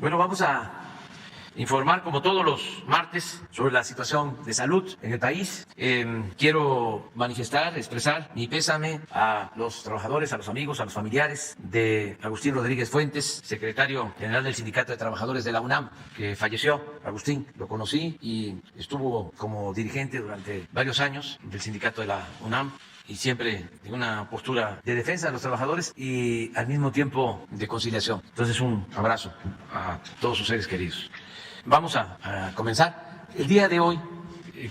Bueno, vamos a informar como todos los martes sobre la situación de salud en el país. Quiero manifestar, expresar mi pésame a los trabajadores, a los amigos, a los familiares de Agustín Rodríguez Fuentes, secretario general del Sindicato de Trabajadores de la UNAM, que falleció. Agustín lo conocí y estuvo como dirigente durante varios años del sindicato de la UNAM y siempre en una postura de defensa de los trabajadores y al mismo tiempo de conciliación. Entonces, un abrazo a todos sus seres queridos. Vamos a comenzar. El día de hoy,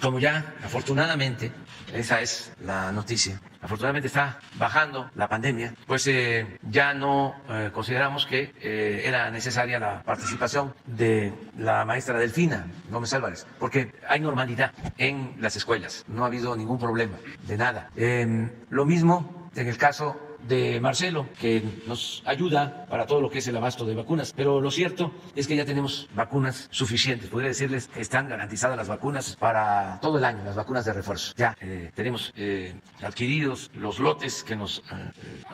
como ya afortunadamente, esa es la noticia, afortunadamente está bajando la pandemia, pues ya no consideramos que era necesaria la participación de la maestra Delfina Gómez Álvarez, porque hay normalidad en las escuelas, no ha habido ningún problema de nada. Lo mismo en el caso de Marcelo, que nos ayuda para todo lo que es el abasto de vacunas, pero lo cierto es que ya tenemos vacunas suficientes. Podría decirles que están garantizadas las vacunas para todo el año, las vacunas de refuerzo. Ya tenemos adquiridos los lotes que nos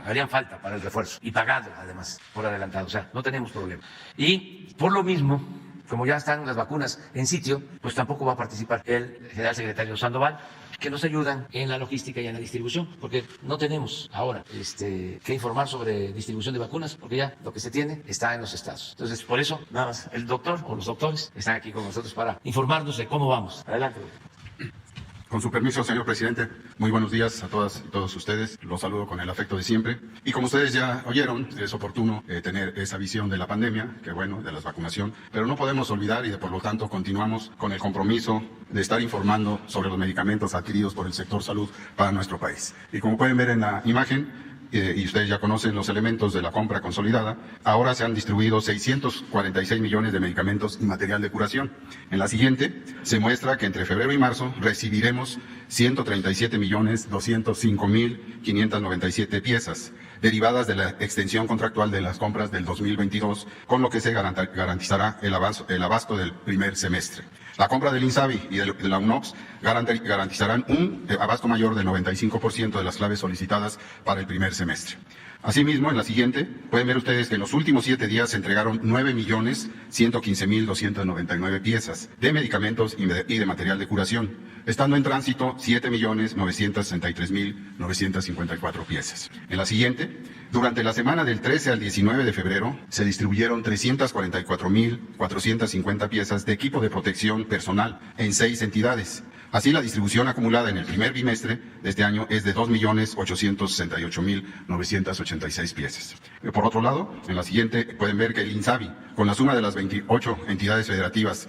harían falta para el refuerzo y pagados además por adelantado, o sea, no tenemos problema. Y por lo mismo, como ya están las vacunas en sitio, pues tampoco va a participar el general secretario Sandoval, que nos ayudan en la logística y en la distribución, porque no tenemos ahora que informar sobre distribución de vacunas, porque ya lo que se tiene está en los estados. Entonces, por eso, nada más, el doctor o los doctores están aquí con nosotros para informarnos de cómo vamos. Adelante. Con su permiso, señor presidente, muy buenos días a todas y todos ustedes. Los saludo con el afecto de siempre. Y como ustedes ya oyeron, es oportuno tener esa visión de la pandemia, que bueno, de la vacunación, pero no podemos olvidar y por lo tanto continuamos con el compromiso de estar informando sobre los medicamentos adquiridos por el sector salud para nuestro país. Y como pueden ver en la imagen, y ustedes ya conocen los elementos de la compra consolidada, ahora se han distribuido 646 millones de medicamentos y material de curación. En la siguiente se muestra que entre febrero y marzo recibiremos 137.205.597 piezas derivadas de la extensión contractual de las compras del 2022, con lo que se garantizará el abasto del primer semestre. La compra del INSABI y de la UNOPS garantizarán un abasto mayor del 95% de las claves solicitadas para el primer semestre. Asimismo, en la siguiente, pueden ver ustedes que en los últimos 7 días se entregaron 9.115.299 piezas de medicamentos y de material de curación, estando en tránsito 7.963.954 piezas. En la siguiente, durante la semana del 13 al 19 de febrero, se distribuyeron 344.450 piezas de equipo de protección personal en 6 entidades. Así, la distribución acumulada en el primer bimestre de este año es de 2.868.986 piezas. Por otro lado, en la siguiente pueden ver que el INSABI, con la suma de las 28 entidades federativas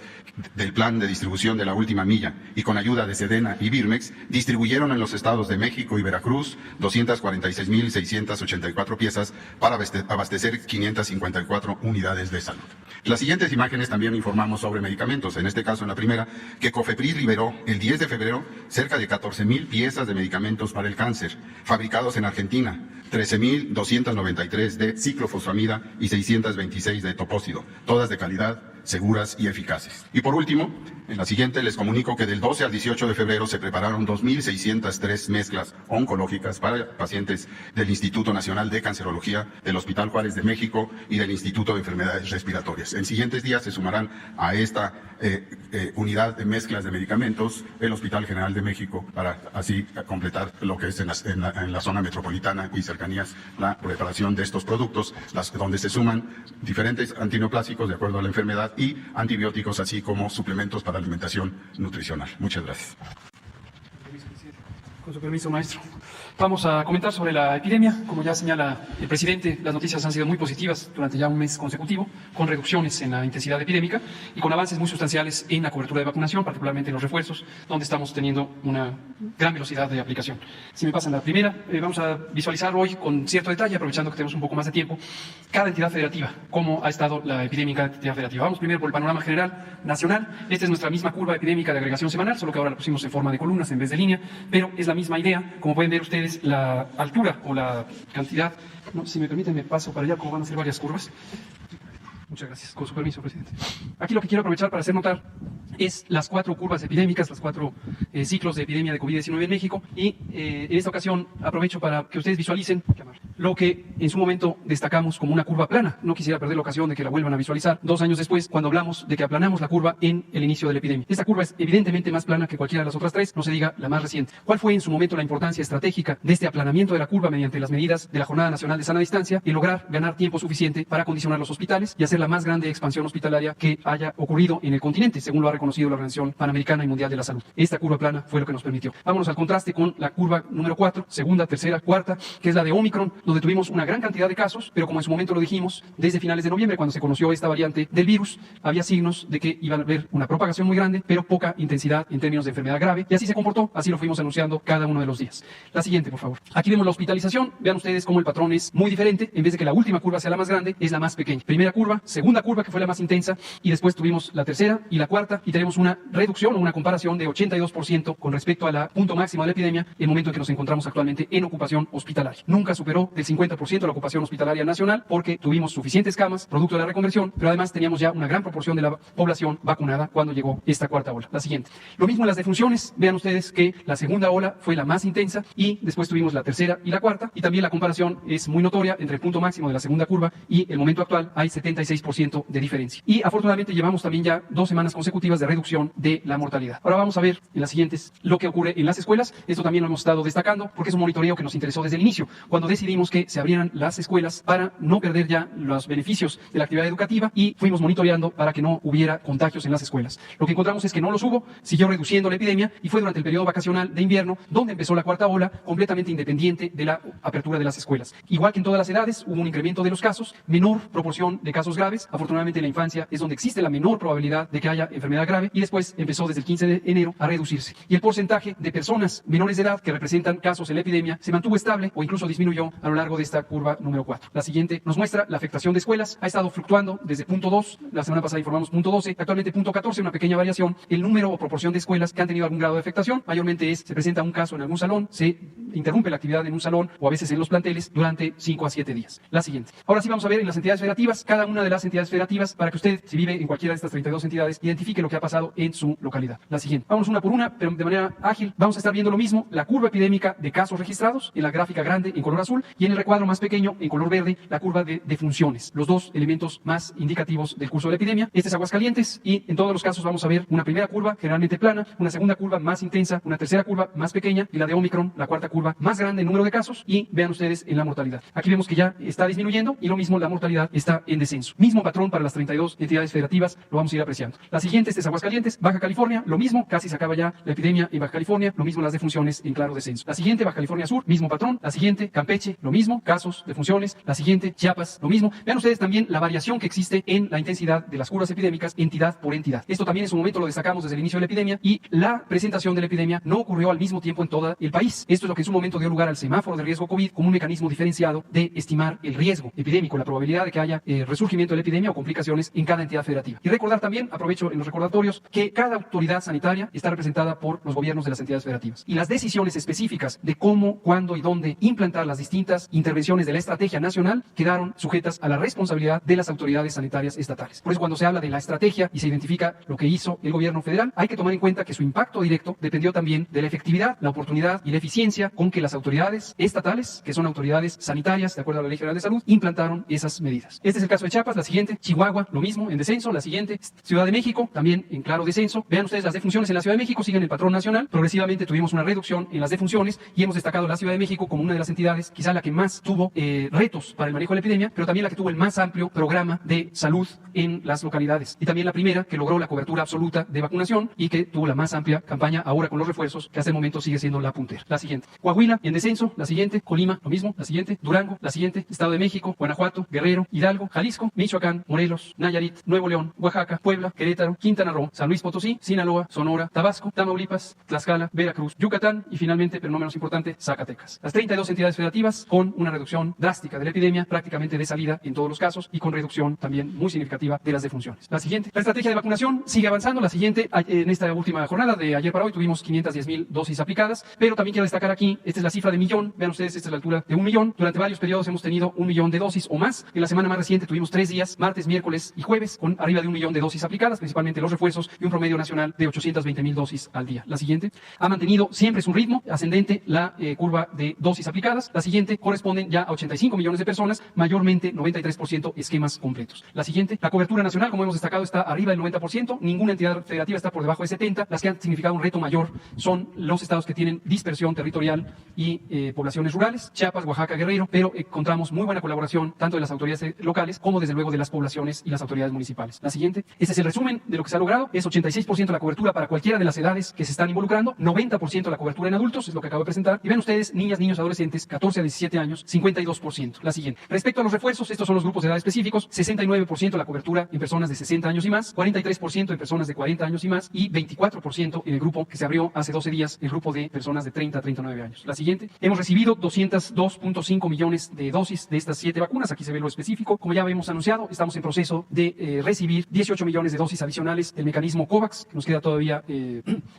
del plan de distribución de la última milla y con ayuda de Sedena y Birmex, distribuyeron en los estados de México y Veracruz 246.684 piezas para abastecer 554 unidades de salud. En las siguientes imágenes también informamos sobre medicamentos. En este caso, en la primera, que COFEPRIS liberó el 10 de febrero cerca de 14.000 piezas de medicamentos para el cáncer, fabricados en Argentina, 13.293 de ciclofosfamida y 626 de topósido, todas de calidad, seguras y eficaces. Y por último, en la siguiente les comunico que del 12 al 18 de febrero se prepararon 2.603 mezclas oncológicas para pacientes del Instituto Nacional de Cancerología, del Hospital Juárez de México y del Instituto de Enfermedades Respiratorias. En siguientes días se sumarán a esta unidad de mezclas de medicamentos el Hospital General de México para así completar lo que es en la zona metropolitana y cercanías la preparación de estos productos, donde se suman diferentes antineoplásicos de acuerdo a la enfermedad y antibióticos, así como suplementos para alimentación nutricional. Muchas gracias. Con su permiso, maestro. Vamos a comentar sobre la epidemia. Como ya señala el presidente, las noticias han sido muy positivas durante ya un mes consecutivo, con reducciones en la intensidad epidémica y con avances muy sustanciales en la cobertura de vacunación, particularmente en los refuerzos, donde estamos teniendo una gran velocidad de aplicación. Si me pasan la primera, vamos a visualizar hoy con cierto detalle, aprovechando que tenemos un poco más de tiempo, cada entidad federativa, cómo ha estado la epidemia en cada entidad federativa. Vamos primero por el panorama general nacional. Esta es nuestra misma curva epidémica de agregación semanal, solo que ahora la pusimos en forma de columnas en vez de línea, pero es la misma idea. Como pueden ver ustedes, la altura o la cantidad, no, si me permiten me paso para allá, como van a ser varias curvas. Muchas gracias, con su permiso, presidente. Aquí lo que quiero aprovechar para hacer notar es las 4 curvas epidémicas, los 4 ciclos de epidemia de COVID-19 en México, y en esta ocasión aprovecho para que ustedes visualicen lo que en su momento destacamos como una curva plana. No quisiera perder la ocasión de que la vuelvan a visualizar 2 años después, cuando hablamos de que aplanamos la curva en el inicio de la epidemia. Esta curva es evidentemente más plana que cualquiera de las otras tres, no se diga la más reciente. ¿Cuál fue en su momento la importancia estratégica de este aplanamiento de la curva mediante las medidas de la Jornada Nacional de Sana Distancia y lograr ganar tiempo suficiente para acondicionar los hospitales y hacer la más grande expansión hospitalaria que haya ocurrido en el continente, según lo ha reconocido la Organización Panamericana y Mundial de la Salud? Esta curva plana fue lo que nos permitió. Vámonos al contraste con la curva número 4, segunda, tercera, cuarta, que es la de Omicron, donde tuvimos una gran cantidad de casos, pero como en su momento lo dijimos, desde finales de noviembre, cuando se conoció esta variante del virus, había signos de que iba a haber una propagación muy grande, pero poca intensidad en términos de enfermedad grave, y así se comportó, así lo fuimos anunciando cada uno de los días. La siguiente, por favor. Aquí vemos la hospitalización, vean ustedes cómo el patrón es muy diferente, en vez de que la última curva sea la más grande, es la más pequeña. Primera curva, segunda curva, que fue la más intensa, y después tuvimos la tercera y la cuarta, y tenemos una reducción o una comparación de 82% con respecto a la punto máximo de la epidemia, el momento en que nos encontramos actualmente en ocupación hospitalaria. Nunca superó del 50% la ocupación hospitalaria nacional, porque tuvimos suficientes camas, producto de la reconversión, pero además teníamos ya una gran proporción de la población vacunada cuando llegó esta cuarta ola. La siguiente. Lo mismo en las defunciones, vean ustedes que la segunda ola fue la más intensa y después tuvimos la tercera y la cuarta, y también la comparación es muy notoria entre el punto máximo de la segunda curva y el momento actual, hay 76% de diferencia. Y afortunadamente llevamos también ya 2 semanas consecutivas de reducción de la mortalidad. Ahora vamos a ver en las siguientes lo que ocurre en las escuelas. Esto también lo hemos estado destacando porque es un monitoreo que nos interesó desde el inicio, cuando decidimos que se abrieran las escuelas para no perder ya los beneficios de la actividad educativa, y fuimos monitoreando para que no hubiera contagios en las escuelas. Lo que encontramos es que no los hubo, siguió reduciendo la epidemia y fue durante el periodo vacacional de invierno donde empezó la cuarta ola, completamente independiente de la apertura de las escuelas. Igual que en todas las edades, hubo un incremento de los casos, menor proporción de casos graves. Afortunadamente en la infancia es donde existe la menor probabilidad de que haya enfermedad grave, y después empezó desde el 15 de enero a reducirse. Y el porcentaje de personas menores de edad que representan casos en la epidemia se mantuvo estable o incluso disminuyó a lo largo de esta curva número 4. La siguiente nos muestra la afectación de escuelas. Ha estado fluctuando desde punto 2, la semana pasada informamos punto 12, actualmente punto 14, una pequeña variación. El número o proporción de escuelas que han tenido algún grado de afectación mayormente se presenta un caso en algún salón, se interrumpe la actividad en un salón o a veces en los planteles durante 5 a 7 días. La siguiente. Ahora sí vamos a ver en las entidades federativas, cada una de las entidades federativas, para que usted, si vive en cualquiera de estas 32 entidades, identifique lo que ha pasado en su localidad. La siguiente. Vamos una por una, pero de manera ágil. Vamos a estar viendo lo mismo, la curva epidémica de casos registrados, en la gráfica grande en color azul, y en el recuadro más pequeño en color verde, la curva de defunciones, los dos elementos más indicativos del curso de la epidemia. Este es Aguascalientes, y en todos los casos vamos a ver una primera curva generalmente plana, una segunda curva más intensa, una tercera curva más pequeña, y la de Omicron, la cuarta curva más grande en número de casos, y vean ustedes en la mortalidad. Aquí vemos que ya está disminuyendo, y lo mismo la mortalidad está en descenso. Mismo patrón para las 32 entidades federativas, lo vamos a ir apreciando. La siguiente, este es Aguascalientes, Baja California, lo mismo, casi se acaba ya la epidemia en Baja California, lo mismo las defunciones en claro descenso. La siguiente, Baja California Sur, mismo patrón. La siguiente, Campeche, lo mismo, casos, defunciones. La siguiente, Chiapas, lo mismo. Vean ustedes también la variación que existe en la intensidad de las curvas epidémicas entidad por entidad. Esto también en su momento lo destacamos desde el inicio de la epidemia, y la presentación de la epidemia no ocurrió al mismo tiempo en todo el país. Esto es lo que en su momento dio lugar al semáforo de riesgo COVID como un mecanismo diferenciado de estimar el riesgo epidémico, la probabilidad de que haya resurgimiento de la epidemia o complicaciones en cada entidad federativa. Y recordar también, aprovecho en los recordatorios, que cada autoridad sanitaria está representada por los gobiernos de las entidades federativas. Y las decisiones específicas de cómo, cuándo y dónde implantar las distintas intervenciones de la estrategia nacional quedaron sujetas a la responsabilidad de las autoridades sanitarias estatales. Por eso, cuando se habla de la estrategia y se identifica lo que hizo el gobierno federal, hay que tomar en cuenta que su impacto directo dependió también de la efectividad, la oportunidad y la eficiencia con que las autoridades estatales, que son autoridades sanitarias de acuerdo a la Ley General de Salud, implantaron esas medidas. Este es el caso de Chiapas. La siguiente, Chihuahua, lo mismo, en descenso. La siguiente, Ciudad de México, también en claro descenso. Vean ustedes las defunciones en la Ciudad de México, siguen el patrón nacional. Progresivamente tuvimos una reducción en las defunciones y hemos destacado la Ciudad de México como una de las entidades, quizá la que más tuvo retos para el manejo de la epidemia, pero también la que tuvo el más amplio programa de salud en las localidades. Y también la primera que logró la cobertura absoluta de vacunación y que tuvo la más amplia campaña ahora con los refuerzos, que hasta el momento sigue siendo la puntera. La siguiente, Coahuila, en descenso. La siguiente, Colima, lo mismo. La siguiente, Durango. La siguiente, Estado de México, Guanajuato, Guerrero, Hidalgo, Jalisco, Michoacán, Morelos, Nayarit, Nuevo León, Oaxaca, Puebla, Querétaro, Quintana Roo, San Luis Potosí, Sinaloa, Sonora, Tabasco, Tamaulipas, Tlaxcala, Veracruz, Yucatán y finalmente, pero no menos importante, Zacatecas. Las 32 entidades federativas con una reducción drástica de la epidemia, prácticamente de salida en todos los casos, y con reducción también muy significativa de las defunciones. La siguiente, la estrategia de vacunación sigue avanzando. La siguiente, en esta última jornada de ayer para hoy tuvimos 510,000 dosis aplicadas, pero también quiero destacar aquí, esta es la cifra de millón. Vean ustedes, esta es la altura de 1 millón. Durante varios periodos hemos tenido 1 millón de dosis o más. En la semana más reciente tuvimos 3 días, martes, miércoles y jueves, con arriba de 1 millón de dosis aplicadas, principalmente los refuerzos, y un promedio nacional de 820,000 dosis al día. La siguiente, ha mantenido siempre su ritmo ascendente la curva de dosis aplicadas. La siguiente, corresponden ya a 85 millones de personas, mayormente 93% esquemas completos. La siguiente, la cobertura nacional, como hemos destacado, está arriba del 90%, ninguna entidad federativa está por debajo de 70%, las que han significado un reto mayor son los estados que tienen dispersión territorial y poblaciones rurales, Chiapas, Oaxaca, Guerrero, pero encontramos muy buena colaboración tanto de las autoridades locales como desde luego de las poblaciones y las autoridades municipales. La siguiente, este es el resumen de lo que se ha logrado, es 86% la cobertura para cualquiera de las edades que se están involucrando, 90% la cobertura en adultos, es lo que acabo de presentar, y ven ustedes, niñas, niños, adolescentes, 14 a 17 años, 52%. La siguiente, respecto a los refuerzos, estos son los grupos de edad específicos, 69% la cobertura en personas de 60 años y más, 43% en personas de 40 años y más, y 24% en el grupo que se abrió hace 12 días, el grupo de personas de 30 a 39 años. La siguiente, hemos recibido 202.5 millones de dosis de estas 7 vacunas, aquí se ve lo específico, como ya habíamos anunciado, estamos en proceso de recibir 18 millones de dosis adicionales del mecanismo COVAX, que nos queda todavía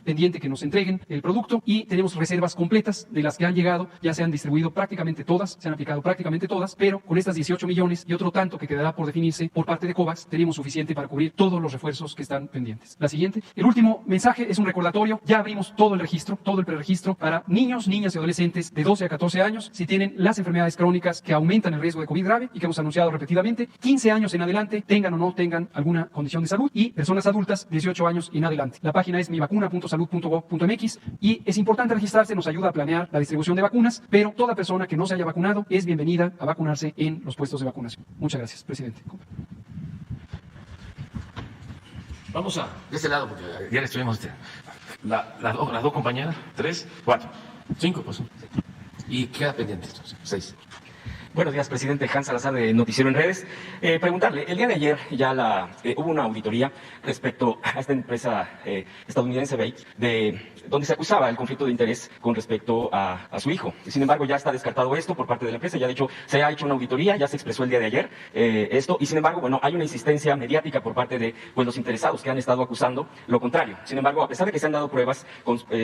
pendiente que nos entreguen el producto, y tenemos reservas completas de las que han llegado, ya se han distribuido prácticamente todas, se han aplicado prácticamente todas, pero con estas 18 millones y otro tanto que quedará por definirse por parte de COVAX, tenemos suficiente para cubrir todos los refuerzos que están pendientes. La siguiente, el último mensaje es un recordatorio, ya abrimos todo el registro, todo el preregistro para niños, niñas y adolescentes de 12 a 14 años, si tienen las enfermedades crónicas que aumentan el riesgo de COVID grave y que hemos anunciado repetidamente, 15 años en adelante, tengan o no tengan alguna condición de salud, y personas adultas 18 años en adelante. La página es mivacuna.salud.gov.mx y es importante registrarse, nos ayuda a planear la distribución de vacunas, pero toda persona que no se haya vacunado es bienvenida a vacunarse en los puestos de vacunación. Muchas gracias, presidente. Vamos a de este lado, porque ya le estuvimos. Las dos compañeras, 3, 4, 5, pues. Y queda pendiente, entonces, 6. Buenos días, presidente. Hans Salazar, de Noticiero en Redes. Preguntarle, el día de ayer ya hubo una auditoría respecto a esta empresa estadounidense Bates, donde se acusaba el conflicto de interés con respecto a su hijo. Sin embargo, ya está descartado esto por parte de la empresa, ya de hecho se ha hecho una auditoría, ya se expresó el día de ayer esto, y sin embargo, bueno, hay una insistencia mediática por parte de los interesados que han estado acusando lo contrario. Sin embargo, a pesar de que se han dado pruebas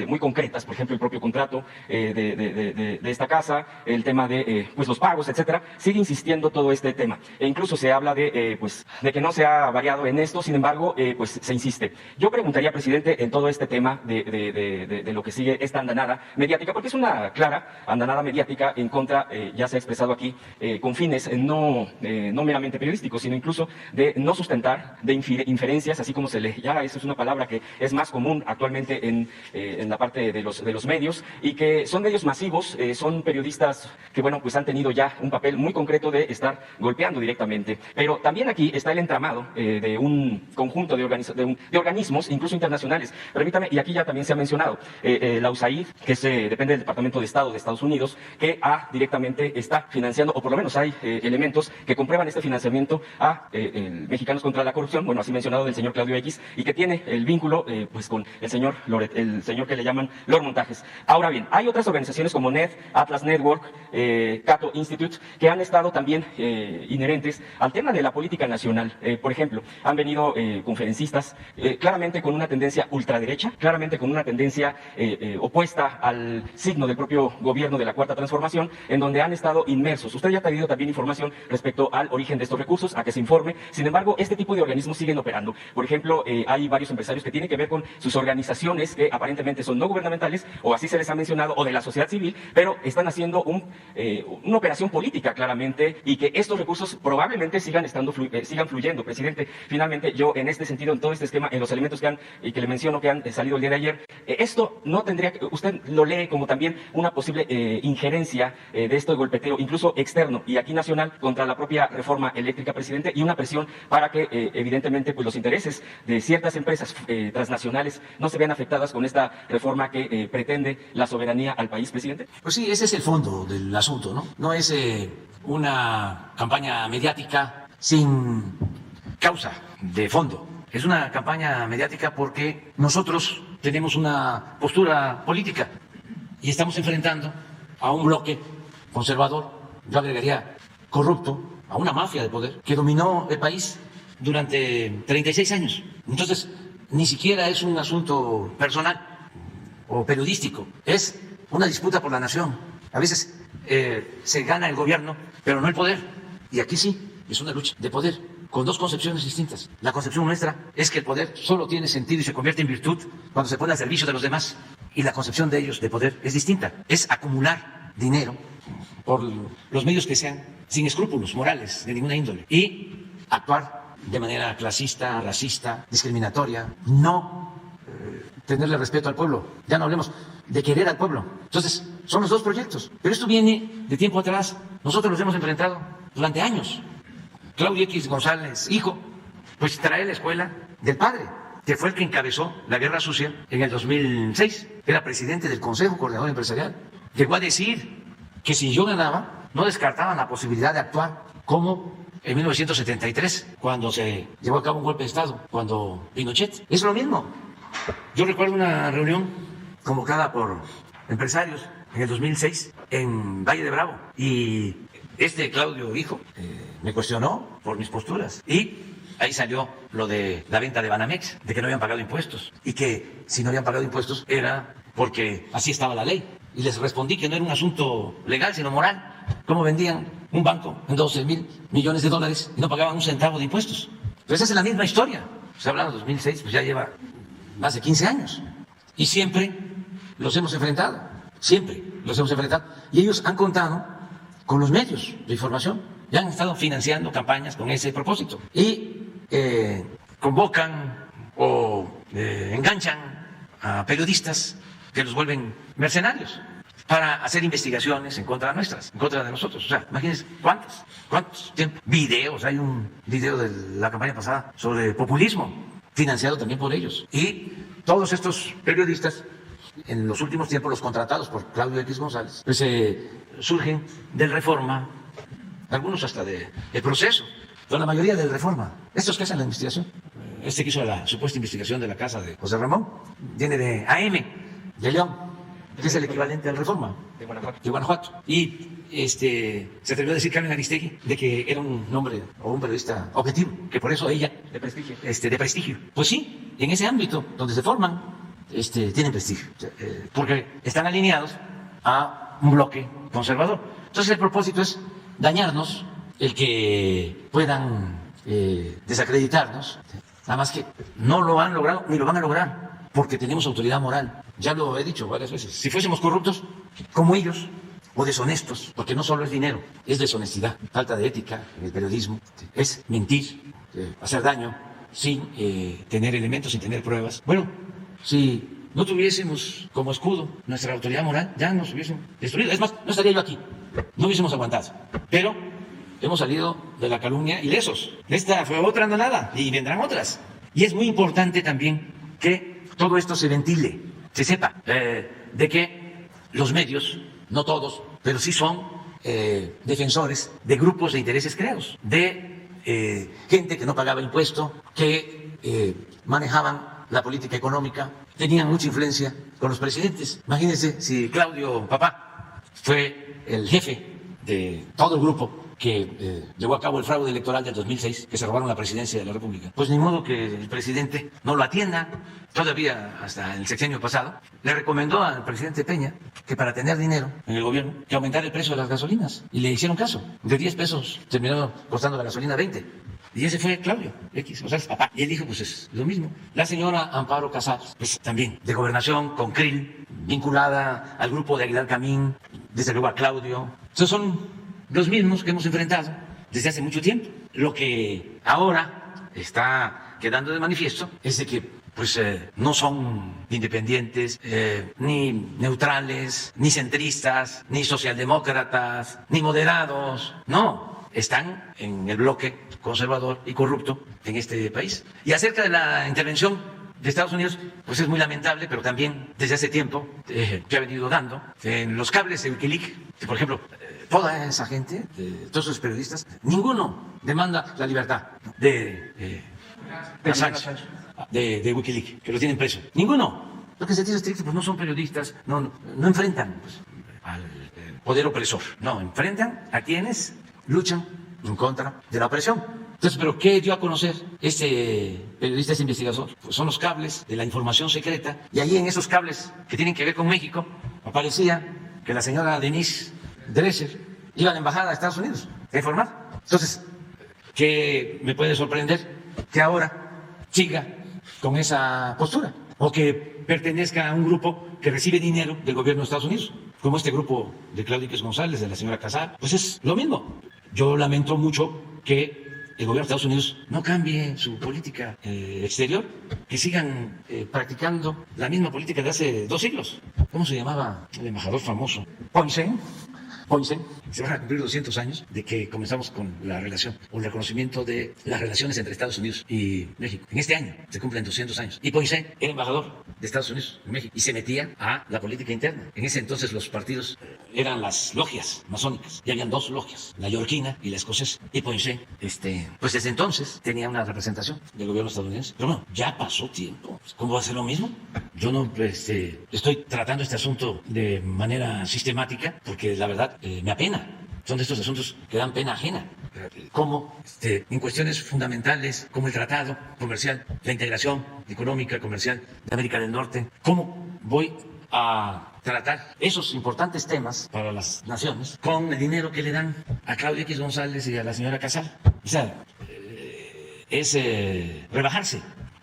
muy concretas, por ejemplo, el propio contrato de esta casa, el tema de los pagos, etcétera, sigue insistiendo todo este tema. E incluso se habla de que no se ha variado en esto, sin embargo, se insiste. Yo preguntaría, presidente, en todo este tema de lo que sigue esta andanada mediática, porque es una clara andanada mediática en contra, ya se ha expresado aquí, con fines no meramente periodísticos, sino incluso de no sustentar, de inferencias, así como se le llama, eso es una palabra que es más común actualmente en la parte de los medios, y que son medios masivos, son periodistas que, bueno, pues han tenido ya un papel muy concreto de estar golpeando directamente. Pero también aquí está el entramado de un conjunto de organismos, incluso internacionales. Permítame, y aquí ya también se ha mencionado, la USAID, que depende del Departamento de Estado de Estados Unidos, que directamente está financiando, o por lo menos hay elementos que comprueban este financiamiento a Mexicanos contra la Corrupción, bueno, así mencionado del señor Claudio X, y que tiene el vínculo con el señor que le llaman Lord Montajes. Ahora bien, hay otras organizaciones como NED, Atlas Network, Cato Institute, que han estado también inherentes al tema de la política nacional. Por ejemplo, han venido conferencistas claramente con una tendencia ultraderecha, claramente con una tendencia opuesta al signo del propio gobierno de la Cuarta Transformación, en donde han estado inmersos. Usted ya ha pedido también información respecto al origen de estos recursos, a que se informe. Sin embargo, este tipo de organismos siguen operando. Por ejemplo, hay varios empresarios que tienen que ver con sus organizaciones que aparentemente son no gubernamentales, o así se les ha mencionado, o de la sociedad civil, pero están haciendo una operación política claramente, y que estos recursos probablemente sigan fluyendo, presidente. Finalmente, yo en este sentido, en todo este esquema, en los elementos que le menciono que han salido el día de ayer, esto no tendría que, usted lo lee como también una posible injerencia de esto de golpeteo, incluso externo y aquí nacional, contra la propia reforma eléctrica, presidente, y una presión para que evidentemente los intereses de ciertas empresas transnacionales no se vean afectadas con esta reforma que pretende la soberanía al país, presidente. Pues sí, ese es el fondo del asunto, ¿no? No es una campaña mediática sin causa de fondo. Es una campaña mediática porque nosotros tenemos una postura política y estamos enfrentando a un bloque conservador, yo agregaría corrupto, a una mafia de poder que dominó el país durante 36 años. Entonces, ni siquiera es un asunto personal o periodístico, es una disputa por la nación. A veces se gana el gobierno, pero no el poder. Y aquí sí, es una lucha de poder con dos concepciones distintas. La concepción nuestra es que el poder solo tiene sentido y se convierte en virtud cuando se pone al servicio de los demás. Y la concepción de ellos de poder es distinta. Es acumular dinero por los medios que sean, sin escrúpulos morales de ninguna índole, y actuar de manera clasista, racista, discriminatoria, no tenerle respeto al pueblo. Ya no hablemos de querer al pueblo. Entonces, son los dos proyectos. Pero esto viene de tiempo atrás. Nosotros los hemos enfrentado durante años. Claudio X González, hijo, pues trae la escuela del padre, que fue el que encabezó la guerra sucia en el 2006. Era presidente del Consejo Coordinador Empresarial. Llegó a decir que si yo ganaba, no descartaban la posibilidad de actuar como en 1973, cuando se llevó a cabo un golpe de Estado, cuando Pinochet. Es lo mismo. Yo recuerdo una reunión convocada por empresarios en el 2006 en Valle de Bravo, y Claudio, hijo, me cuestionó por mis posturas, y ahí salió lo de la venta de Banamex, de que no habían pagado impuestos, y que si no habían pagado impuestos era porque así estaba la ley. Y les respondí que no era un asunto legal, sino moral. ¿Cómo vendían un banco en 12,000 millones de dólares y no pagaban un centavo de impuestos? Pues esa es la misma historia. Se hablando de 2006, pues ya lleva más de 15 años. Y siempre los hemos enfrentado, siempre los hemos enfrentado. Y ellos han contado con los medios de información, ya han estado financiando campañas con ese propósito. Y convocan o enganchan a periodistas que los vuelven mercenarios para hacer investigaciones en contra nuestras, en contra de nosotros. O sea, imagínense cuántos tiempos, videos, hay un video de la campaña pasada sobre populismo, financiado también por ellos. Y todos estos periodistas, en los últimos tiempos, los contratados por Claudio X González, pues surgen del Reforma, algunos hasta de Proceso, pero la mayoría del Reforma. Estos que hacen la investigación, que hizo la supuesta investigación de la casa de José Ramón, viene de AM, de León, que es el equivalente al Reforma, de Guanajuato. Y se atrevió a decir Carmen Aristegui de que era un hombre o un periodista objetivo, que por eso ella De prestigio. de prestigio. Pues sí, en ese ámbito donde se forman, tienen prestigio, porque están alineados a un bloque conservador. Entonces el propósito es dañarnos, el que puedan desacreditarnos, nada más que no lo han logrado ni lo van a lograr, porque tenemos autoridad moral. Ya lo he dicho varias veces. Si fuésemos corruptos como ellos, o deshonestos, porque no solo es dinero, es deshonestidad, falta de ética en el periodismo, es mentir, hacer daño sin tener elementos, sin tener pruebas. Bueno, si no tuviésemos como escudo nuestra autoridad moral, ya nos hubiesen destruido. Es más, no estaría yo aquí, no hubiésemos aguantado. Pero hemos salido de la calumnia ilesos. Esta fue otra andanada y vendrán otras. Y es muy importante también que todo esto se ventile, se sepa de que los medios, no todos, pero sí son defensores de grupos de intereses creados, de gente que no pagaba impuesto, que manejaban la política económica, tenían mucha influencia con los presidentes. Imagínense si Claudio, papá, fue el jefe de todo el grupo que llevó a cabo el fraude electoral del 2006, que se robaron la presidencia de la República. Pues ni modo que el presidente no lo atienda. Todavía hasta el sexenio pasado le recomendó al presidente Peña que para tener dinero en el gobierno que aumentara el precio de las gasolinas, y le hicieron caso. De 10 pesos terminó costando la gasolina 20. Y ese fue Claudio X, o sea, el papá. Y él dijo, pues es lo mismo. La señora Amparo Casares, pues también de gobernación con Krill, vinculada al grupo de Aguilar Camín, desde luego a Claudio. Esos son los mismos que hemos enfrentado desde hace mucho tiempo. Lo que ahora está quedando de manifiesto es de que pues no son independientes, ni neutrales, ni centristas, ni socialdemócratas, ni moderados. No, están en el bloque conservador y corrupto en este país. Y acerca de la intervención de Estados Unidos, pues es muy lamentable, pero también desde hace tiempo que ha venido dando en los cables de Wikileaks, que, por ejemplo, toda esa gente, todos esos periodistas, ninguno demanda la libertad de Assange, de Wikileaks, que lo tienen preso. Ninguno. Lo que se dice estricto, pues no son periodistas, no enfrentan pues, al poder opresor. No, enfrentan a quienes luchan en contra de la opresión. Entonces, ¿pero qué dio a conocer este periodista, este investigador? Pues son los cables de la información secreta, y ahí en esos cables que tienen que ver con México, aparecía que la señora Denise Dresser iba a la embajada de Estados Unidos a informar. Entonces, ¿qué me puede sorprender? Que ahora siga con esa postura, o que pertenezca a un grupo que recibe dinero del gobierno de Estados Unidos. como este grupo de Claudio X González, de la señora Casal, pues es lo mismo. Yo lamento mucho que el gobierno de Estados Unidos no cambie su política exterior, que sigan practicando la misma política de hace 2 siglos. ¿Cómo se llamaba el embajador famoso? Poinsett. Se van a cumplir 200 años de que comenzamos con la relación o el reconocimiento de las relaciones entre Estados Unidos y México. En este año se cumplen 200 años. Y Poinsett era embajador de Estados Unidos en México y se metía a la política interna. En ese entonces los partidos eran las logias masónicas y habían 2 logias, la yorquina y la escocesa. Y Poinsett, pues desde entonces tenía una representación del gobierno estadounidense. Pero bueno, ya pasó tiempo. ¿Cómo va a ser lo mismo? Yo no estoy tratando este asunto de manera sistemática porque la verdad me apena. Son de estos asuntos que dan pena ajena. Como en cuestiones fundamentales como el tratado comercial, la integración económica comercial de América del Norte, ¿cómo voy a tratar esos importantes temas para las naciones con el dinero que le dan a Claudio X González y a la señora Casal? O sea, es rebajarse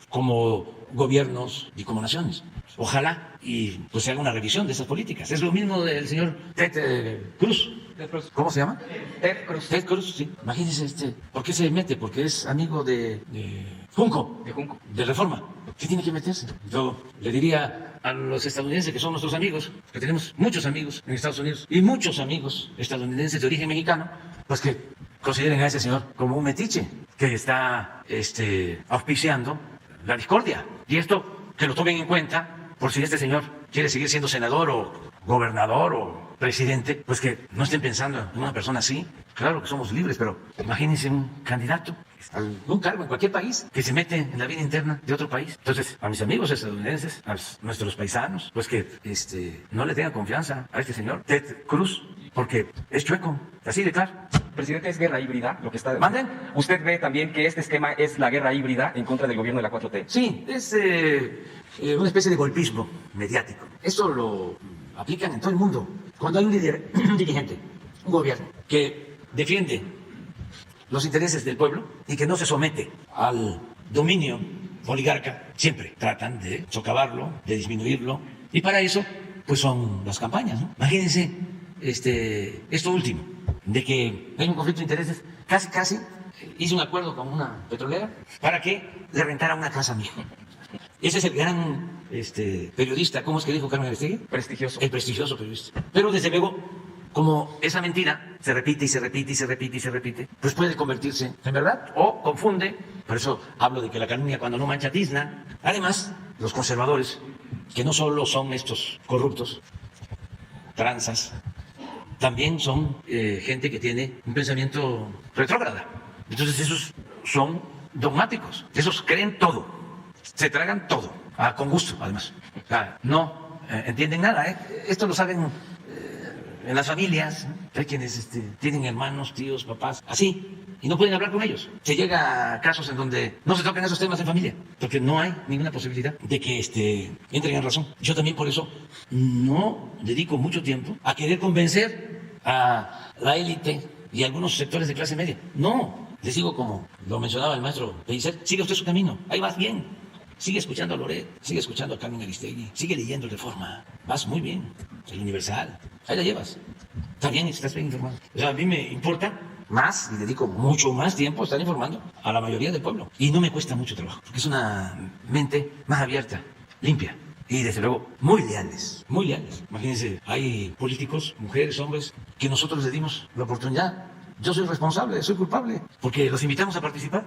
como gobiernos y como naciones. Ojalá y pues se haga una revisión de esas políticas. Es lo mismo del señor Ted Cruz. ¿Cómo se llama? Ted Cruz. Ted Cruz, sí. Imagínense ¿por qué se mete? Porque es amigo de Junco. De Junco. De Reforma. ¿Qué tiene que meterse? Yo le diría a los estadounidenses que son nuestros amigos, que tenemos muchos amigos en Estados Unidos y muchos amigos estadounidenses de origen mexicano, pues que consideren a ese señor como un metiche que está auspiciando la discordia. Y esto que lo tomen en cuenta por si este señor quiere seguir siendo senador o gobernador o presidente, pues que no estén pensando en una persona así. Claro que somos libres, pero imagínense un candidato a algún cargo en cualquier país que se mete en la vida interna de otro país. Entonces, a mis amigos estadounidenses, a nuestros paisanos, pues que no le tengan confianza a este señor Ted Cruz, porque es chueco, así de claro. Presidente, ¿es guerra híbrida lo que está? ¿Manden? ¿Usted ve también que este esquema es la guerra híbrida en contra del gobierno de la 4T? Sí, es una especie de golpismo mediático. Esto lo aplican en todo el mundo. Cuando hay un dirigente, un gobierno, que defiende los intereses del pueblo y que no se somete al dominio oligarca, siempre tratan de socavarlo, de disminuirlo. Y para eso, pues son las campañas, ¿no? Imagínense esto último, de que hay un conflicto de intereses. Casi hice un acuerdo con una petrolera para que le rentara una casa a mi hijo. Ese es el gran periodista, ¿cómo es que dijo Carmen Aristegui? Prestigioso. El prestigioso periodista. Pero desde luego, como esa mentira se repite y se repite y se repite y se repite, pues puede convertirse en verdad o confunde. Por eso hablo de que la calumnia cuando no mancha tizna. Además, los conservadores, que no solo son estos corruptos, tranzas, también son gente que tiene un pensamiento retrógrada. Entonces esos son dogmáticos, esos creen todo, se tragan todo, con gusto además. No entienden nada. Esto lo saben en las familias, hay quienes tienen hermanos, tíos, papás, así, y no pueden hablar con ellos. Se llega a casos en donde no se tocan esos temas en familia, porque no hay ninguna posibilidad de que entren en razón. Yo también por eso no dedico mucho tiempo a querer convencer a la élite y a algunos sectores de clase media. No, les digo como lo mencionaba el maestro Pellicer, siga usted su camino, ahí vas bien. Sigue escuchando a Loret, sigue escuchando a Carmen Aristegui, sigue leyendo el Reforma, vas muy bien, el Universal, ahí la llevas, está bien, estás bien informado. O sea, a mí me importa más y dedico mucho más tiempo a estar informando a la mayoría del pueblo. Y no me cuesta mucho trabajo, porque es una mente más abierta, limpia. Y desde luego, muy leales, muy leales. Imagínense, hay políticos, mujeres, hombres, que nosotros les dimos la oportunidad. Yo soy responsable, soy culpable, porque los invitamos a participar.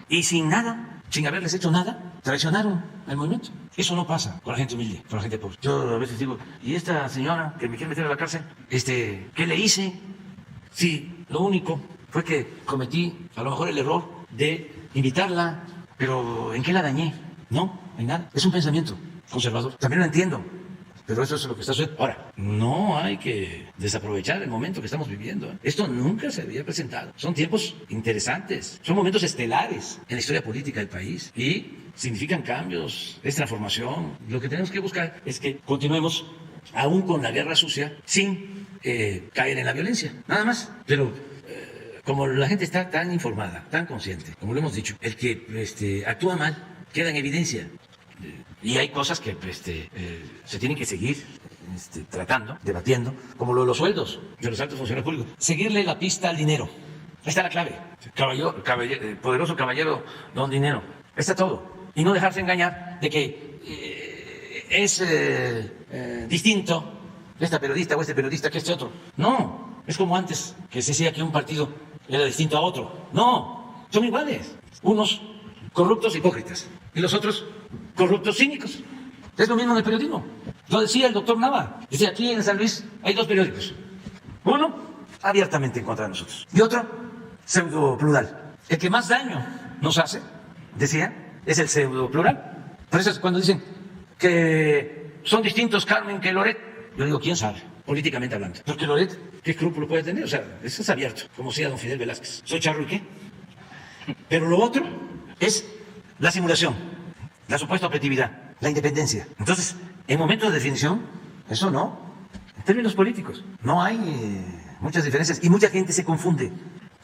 Y sin nada, sin haberles hecho nada, traicionaron el movimiento. Eso no pasa con la gente humilde, con la gente pobre. Yo a veces digo, ¿y esta señora que me quiere meter a la cárcel? ¿Qué le hice? Sí, lo único fue que cometí a lo mejor el error de invitarla, pero ¿en qué la dañé? No, en nada. Es un pensamiento conservador. También lo entiendo, pero eso es lo que está sucediendo. Ahora, no hay que desaprovechar el momento que estamos viviendo. Esto nunca se había presentado. Son tiempos interesantes, son momentos estelares en la historia política del país y significan cambios, es transformación. Lo que tenemos que buscar es que continuemos aún con la guerra sucia sin caer en la violencia, nada más. Pero como la gente está tan informada, tan consciente, como lo hemos dicho, el que actúa mal queda en evidencia. Y hay cosas que se tienen que seguir tratando, debatiendo, como lo de los sueldos de los altos funcionarios públicos. Seguirle la pista al dinero. Ahí está la clave. Poderoso caballero don dinero. Ahí está todo. Y no dejarse engañar de que es distinto esta periodista o este periodista que este otro. No, es como antes, que se decía que un partido era distinto a otro. No, son iguales. Unos corruptos hipócritas y los otros corruptos cínicos. Es lo mismo en el periodismo. Lo decía el doctor Nava. Decía, aquí en San Luis hay dos periódicos. Uno, abiertamente en contra de nosotros. Y otro, pseudo plural. El que más daño nos hace, decía, es el pseudo plural. Por eso es cuando dicen que son distintos Carmen que Loret. Yo digo, ¿quién sabe? Políticamente hablando. Porque Loret, ¿qué escrúpulo puede tener? O sea, eso es abierto, como decía don Fidel Velázquez. ¿Soy charro y qué? Pero lo otro es la simulación, la supuesta objetividad, la independencia. Entonces, en momentos de definición, eso no. En términos políticos, no hay muchas diferencias y mucha gente se confunde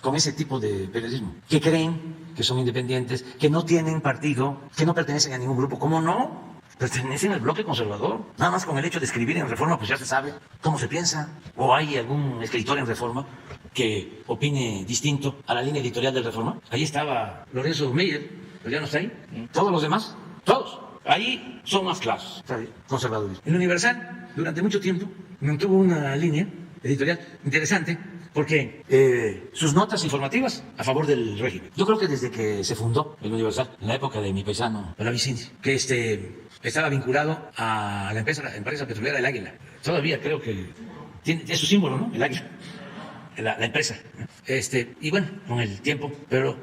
con ese tipo de periodismo, que creen que son independientes, que no tienen partido, que no pertenecen a ningún grupo. ¿Cómo no? Pertenecen al bloque conservador. Nada más con el hecho de escribir en Reforma, pues ya se sabe cómo se piensa. O hay algún escritor en Reforma que opine distinto a la línea editorial del Reforma. Ahí estaba Lorenzo Meyer, pero ya no está ahí. Todos los demás, todos. Ahí son más claros, conservadores. El Universal, durante mucho tiempo, mantuvo una línea editorial interesante porque sus notas informativas a favor del régimen. Yo creo que desde que se fundó el Universal, en la época de mi paisano Palavicini, que estaba vinculado a la empresa petrolera El Águila. Todavía creo que es su símbolo, ¿no? El Águila, la empresa. Y bueno, con el tiempo, pero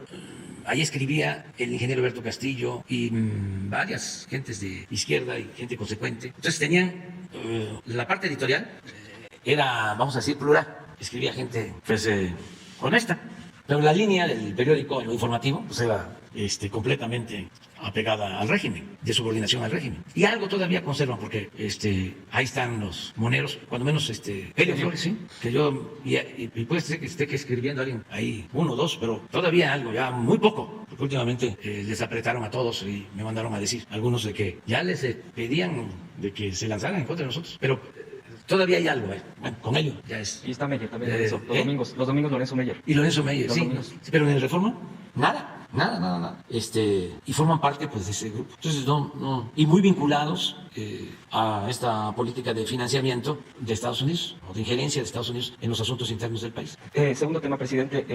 ahí escribía el ingeniero Alberto Castillo y varias gentes de izquierda y gente consecuente. Entonces tenían la parte editorial, era, vamos a decir, plural. Escribía gente pues, honesta, pero la línea del periódico, lo informativo, pues era completamente apegada al régimen, de subordinación al régimen. Y algo todavía conservan, porque ahí están los moneros, cuando menos Helio Flores, sí, que yo, y puede ser que esté escribiendo alguien ahí, uno o dos, pero todavía algo, ya muy poco, porque últimamente les apretaron a todos y me mandaron a decir algunos de que ya les pedían de que se lanzaran en contra de nosotros, pero todavía hay algo, bueno, con ello ya es. Y está Meyer también, Lorenzo. Los domingos Lorenzo Meyer. Y Lorenzo Meyer, Los sí. domingos. Pero en el Reforma, nada. Y forman parte pues de ese grupo. Entonces, no. Y muy vinculados a esta política de financiamiento de Estados Unidos, o de injerencia de Estados Unidos en los asuntos internos del país. Segundo tema, presidente.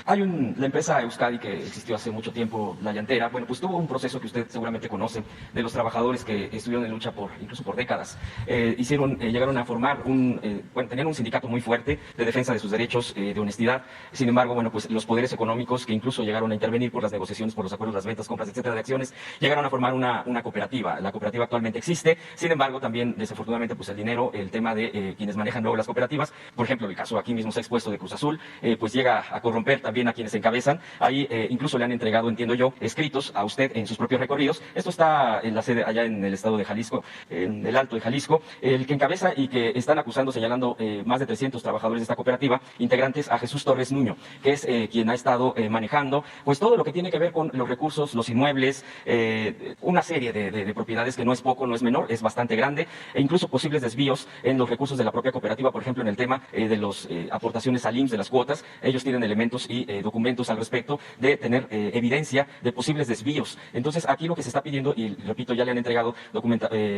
Hay la empresa Euskadi que existió hace mucho tiempo, La Llantera. Bueno, pues tuvo un proceso que usted seguramente conoce, de los trabajadores que estuvieron en lucha incluso por décadas. Llegaron a formar tenían un sindicato muy fuerte de defensa de sus derechos, de honestidad. Sin embargo, bueno, pues los poderes económicos que incluso llegaron a intervenir por las negociaciones, por los acuerdos, las ventas, compras, etcétera, de acciones, llegaron a formar una cooperativa. La cooperativa actualmente existe. Sin embargo, también, desafortunadamente, pues el dinero, el tema de quienes manejan luego las cooperativas, por ejemplo, el caso aquí mismo se ha expuesto de Cruz Azul, pues llega a corromper también a quienes encabezan. Ahí incluso le han entregado, entiendo yo, escritos a usted en sus propios recorridos. Esto está en la sede allá en el estado de Jalisco, en el Alto de Jalisco, el que encabeza y que están acusando, señalando más de 300 trabajadores de esta cooperativa, integrantes a Jesús Torres Nuño, que es quien ha estado manejando pues todo lo que tiene que ver con los recursos, los inmuebles, una serie de propiedades que no es poco, no es menor, es bastante grande, e incluso posibles desvíos en los recursos de la propia cooperativa, por ejemplo, en el tema de las aportaciones al IMSS, de las cuotas. Ellos tienen elementos y documentos al respecto de tener evidencia de posibles desvíos. Entonces, aquí lo que se está pidiendo, y repito, ya le han entregado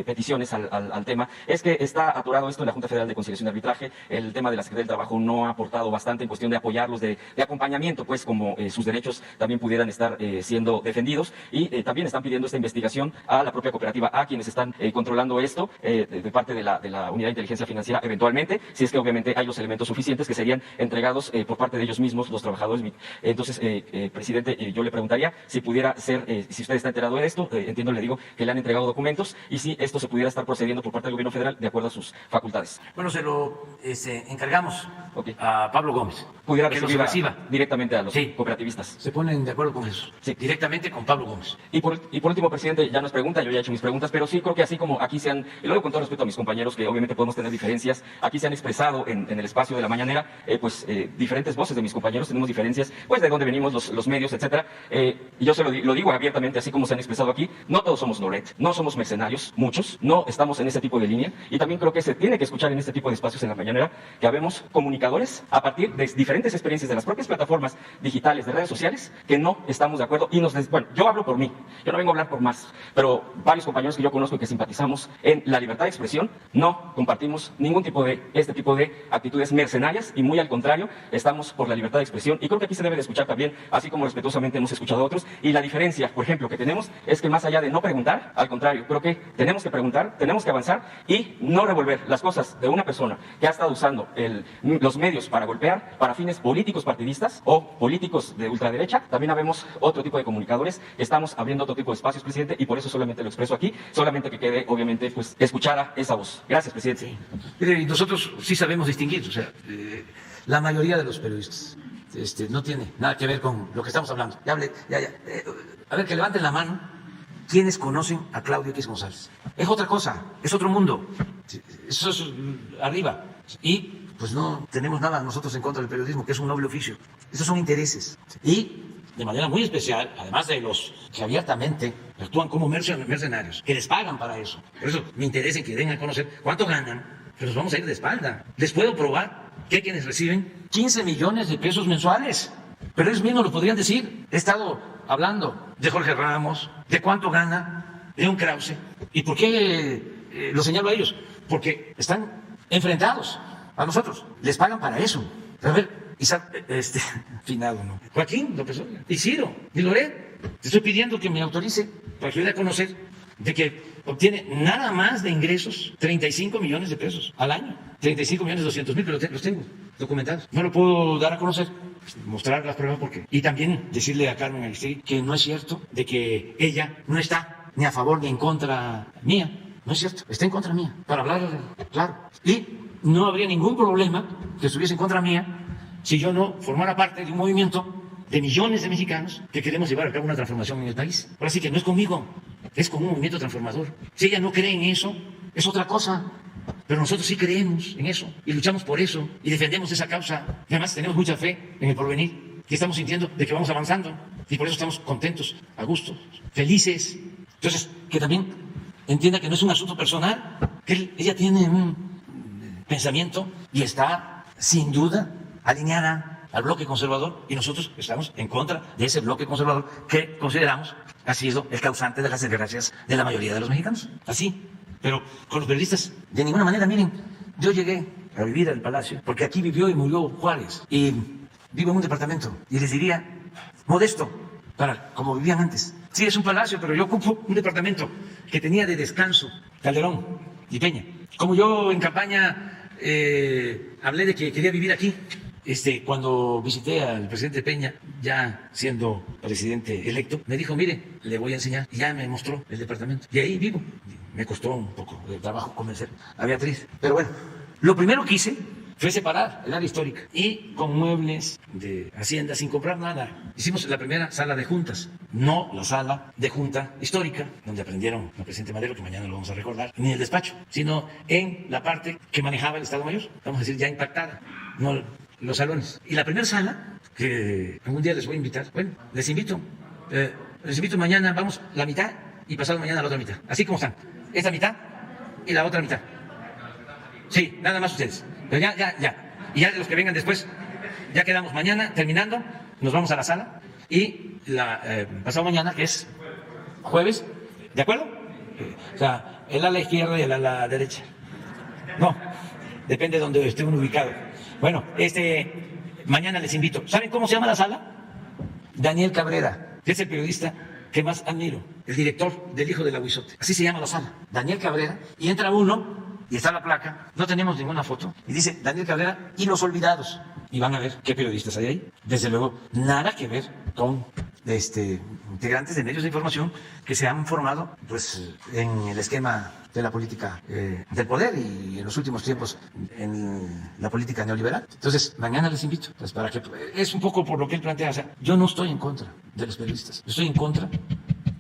peticiones al tema, es que está atorado esto en la Junta Federal de Conciliación y Arbitraje. El tema de la Secretaría del Trabajo no ha aportado bastante en cuestión de apoyarlos, de acompañamiento, pues como sus derechos también pudieran estar siendo defendidos, y también están pidiendo esta investigación a la propia cooperativa, a quienes están controlando esto de parte de la Unidad de Inteligencia Financiera, eventualmente, si es que obviamente hay los elementos suficientes que serían entregados por parte de ellos mismos, los trabajadores. Entonces, presidente, yo le preguntaría si pudiera ser, si usted está enterado de esto, entiendo, le digo que le han entregado documentos, y si esto se pudiera estar procediendo por parte del gobierno federal de acuerdo a sus facultades. Bueno, se lo encargamos a Pablo Gómez. Pudiera que recibir los reciba directamente a los Sí. cooperativistas. Se ponen de acuerdo con eso. Sí. Directamente con Pablo Gómez. Y por último, presidente, ya no es pregunta, yo ya he hecho mis preguntas, pero pero sí creo que así como aquí se han, y lo digo con todo respeto a mis compañeros, que obviamente podemos tener diferencias, aquí se han expresado en el espacio de la mañanera, diferentes voces de mis compañeros, tenemos diferencias, pues de dónde venimos, los medios, etcétera. Y yo se lo digo abiertamente, así como se han expresado aquí, no todos somos Loret, no somos mercenarios, muchos, no estamos en ese tipo de línea, y también creo que se tiene que escuchar en este tipo de espacios en la mañanera que habemos comunicadores a partir de diferentes experiencias de las propias plataformas digitales, de redes sociales, que no estamos de acuerdo y bueno, yo hablo por mí, yo no vengo a hablar por más, pero varios compañeros que yo conozco y que simpatizamos en la libertad de expresión, no compartimos ningún tipo de este tipo de actitudes mercenarias y muy al contrario, estamos por la libertad de expresión y creo que aquí se debe de escuchar también, así como respetuosamente hemos escuchado a otros, y la diferencia, por ejemplo, que tenemos es que más allá de no preguntar, al contrario, creo que tenemos que preguntar, tenemos que avanzar y no revolver las cosas de una persona que ha estado usando los medios para golpear, para fines políticos partidistas o políticos de ultraderecha. También habemos otro tipo de comunicadores, estamos abriendo otro tipo de espacios, presidente, y por eso solamente lo expreso aquí, solamente que quede, obviamente, pues, escuchada esa voz. Gracias, presidente. Sí. Mire, nosotros sí sabemos distinguir, o sea, la mayoría de los periodistas no tiene nada que ver con lo que estamos hablando. A ver, que levanten la mano quienes conocen a Claudio X González. Es otra cosa, es otro mundo. Eso es arriba. Y pues no tenemos nada nosotros en contra del periodismo, que es un noble oficio. Esos son intereses. Y de manera muy especial, además de los que abiertamente actúan como mercenarios, que les pagan para eso. Por eso me interesa en que den a conocer cuánto ganan, pero los vamos a ir de espalda. Les puedo probar que hay quienes reciben 15 millones de pesos mensuales. Pero ellos mismos lo podrían decir. He estado hablando de Jorge Ramos, de cuánto gana León Krause. ¿Y por qué lo señalo a ellos? Porque están enfrentados a nosotros. Les pagan para eso. A ver, finado, ¿no? Joaquín López Obrador, y Ciro, y Loret. Te estoy pidiendo que me autorice para que yo dé a conocer de que obtiene nada más de ingresos 35 millones de pesos al año. 35.200.000, pero los tengo documentados. No lo puedo dar a conocer, mostrar las pruebas porque. Y también decirle a Carmen Aristegui que no es cierto de que ella no está ni a favor ni en contra mía. No es cierto, está en contra mía, para hablar claro. Y no habría ningún problema que estuviese en contra mía si yo no formara parte de un movimiento de millones de mexicanos que queremos llevar a cabo una transformación en el país. Ahora sí que no es conmigo, es con un movimiento transformador. Si ella no cree en eso, es otra cosa. Pero nosotros sí creemos en eso y luchamos por eso y defendemos esa causa. Y además tenemos mucha fe en el porvenir y estamos sintiendo de que vamos avanzando y por eso estamos contentos, a gusto, felices. Entonces, que también entienda que no es un asunto personal, que ella tiene un pensamiento y está sin duda alineada al bloque conservador y nosotros estamos en contra de ese bloque conservador que consideramos ha sido el causante de las desgracias de la mayoría de los mexicanos. Así, pero con los periodistas de ninguna manera. Miren, yo llegué a vivir al Palacio porque aquí vivió y murió Juárez y vivo en un departamento y les diría modesto para como vivían antes. Sí, es un palacio, pero yo ocupo un departamento que tenía de descanso Calderón y Peña. Como yo en campaña hablé de que quería vivir aquí, cuando visité al presidente Peña, ya siendo presidente electo, me dijo, mire, le voy a enseñar. Y ya me mostró el departamento. Y ahí vivo. Me costó un poco de trabajo convencer a Beatriz. Pero bueno, lo primero que hice fue separar el área histórica y con muebles de Hacienda, sin comprar nada. Hicimos la primera sala de juntas, no la sala de junta histórica, donde aprendieron al presidente Madero, que mañana lo vamos a recordar, ni el despacho, sino en la parte que manejaba el Estado Mayor, vamos a decir ya impactada, no los salones. Y la primera sala, que algún día les voy a invitar, bueno, les invito mañana, vamos la mitad y pasado mañana la otra mitad, así como están, esta mitad y la otra mitad. Sí, nada más ustedes. Pero ya. Y ya de los que vengan después, ya quedamos mañana, terminando, nos vamos a la sala y pasado mañana, que es jueves, ¿de acuerdo? O sea, el ala izquierda y el ala derecha. No, depende de donde esté uno ubicado. Bueno, mañana les invito. ¿Saben cómo se llama la sala? Daniel Cabrera, que es el periodista que más admiro, el director del Hijo del Aguizote. Así se llama la sala, Daniel Cabrera, y entra uno y está la placa, no tenemos ninguna foto, y dice Daniel Cabrera y los olvidados. Y van a ver qué periodistas hay ahí. Desde luego, nada que ver con integrantes de medios de información que se han formado pues en el esquema de la política del poder y en los últimos tiempos en la política neoliberal. Entonces, mañana les invito, pues, para que es un poco por lo que él plantea. O sea, yo no estoy en contra de los periodistas, yo estoy en contra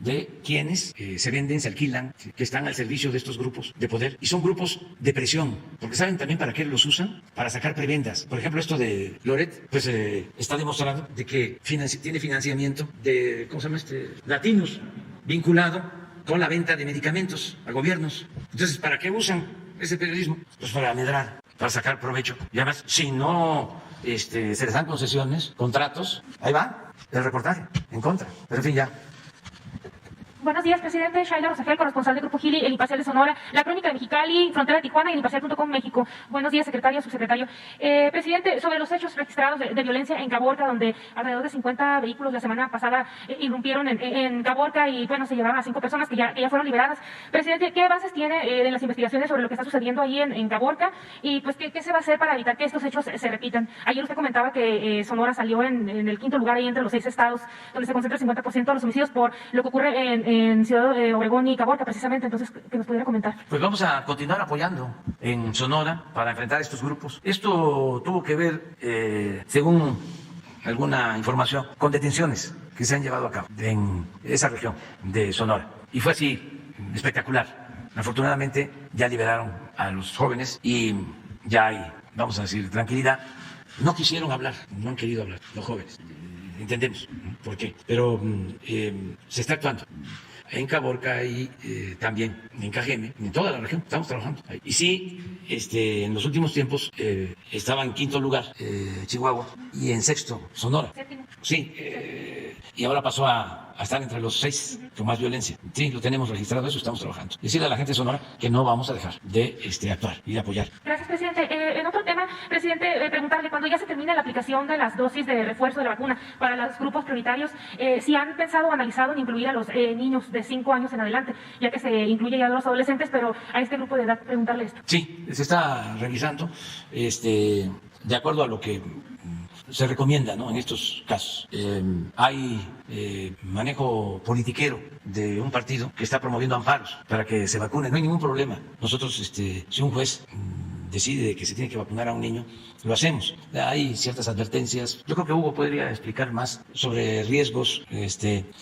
de quienes se venden, se alquilan, que están al servicio de estos grupos de poder. Y son grupos de presión, porque saben también para qué los usan, para sacar prebendas. Por ejemplo, esto de Loret, pues está demostrado de que tiene financiamiento de, ¿cómo se llama Latinus, vinculado con la venta de medicamentos a gobiernos. Entonces, ¿para qué usan ese periodismo? Pues para amedrar, para sacar provecho. Y además, si no se les dan concesiones, contratos, ahí va el reportaje en contra. Pero en fin, ya. Buenos días, presidente. Shaila Rosafel, corresponsal del Grupo Gili, El Imparcial de Sonora, La Crónica de Mexicali, Frontera de Tijuana y Imparcial.com México. Buenos días, secretario, subsecretario. Presidente, sobre los hechos registrados de violencia en Caborca, donde alrededor de 50 vehículos la semana pasada irrumpieron en Caborca y, bueno, se llevaron a 5 personas que ya fueron liberadas. Presidente, ¿qué bases tiene en las investigaciones sobre lo que está sucediendo ahí en Caborca? Y, pues, ¿qué se va a hacer para evitar que estos hechos se repitan? Ayer usted comentaba que Sonora salió en el 5º lugar ahí entre los 6 estados, donde se concentra el 50% de los homicidios por lo que ocurre en Ciudad Obregón y Caborca, precisamente. Entonces, que nos pudiera comentar. Pues vamos a continuar apoyando en Sonora para enfrentar estos grupos. Esto tuvo que ver, según alguna información, con detenciones que se han llevado a cabo en esa región de Sonora. Y fue así, espectacular. Afortunadamente ya liberaron a los jóvenes y ya hay, vamos a decir, tranquilidad. No quisieron hablar, no han querido hablar los jóvenes. Entendemos por qué, pero se está actuando en Caborca y también en Cajeme, en toda la región, estamos trabajando ahí. Y sí, en los últimos tiempos estaba en 5º lugar Chihuahua y en 6º Sonora. Sí, y ahora pasó a estar entre los 6 con más violencia. Sí, lo tenemos registrado, eso estamos trabajando. Decirle a la gente de Sonora que no vamos a dejar de actuar y de apoyar. Gracias, presidente. En otro tema, presidente, preguntarle, cuando ya se termine la aplicación de las dosis de refuerzo de la vacuna para los grupos prioritarios, si han pensado o analizado en incluir a los niños de 5 años en adelante, ya que se incluye ya a los adolescentes, pero a este grupo de edad preguntarle esto. Sí, se está revisando de acuerdo a lo que se recomienda, ¿no? En estos casos. Hay manejo politiquero de un partido que está promoviendo amparos para que se vacunen. No hay ningún problema. Nosotros, si un juez decide que se tiene que vacunar a un niño, lo hacemos. Hay ciertas advertencias. Yo creo que Hugo podría explicar más sobre riesgos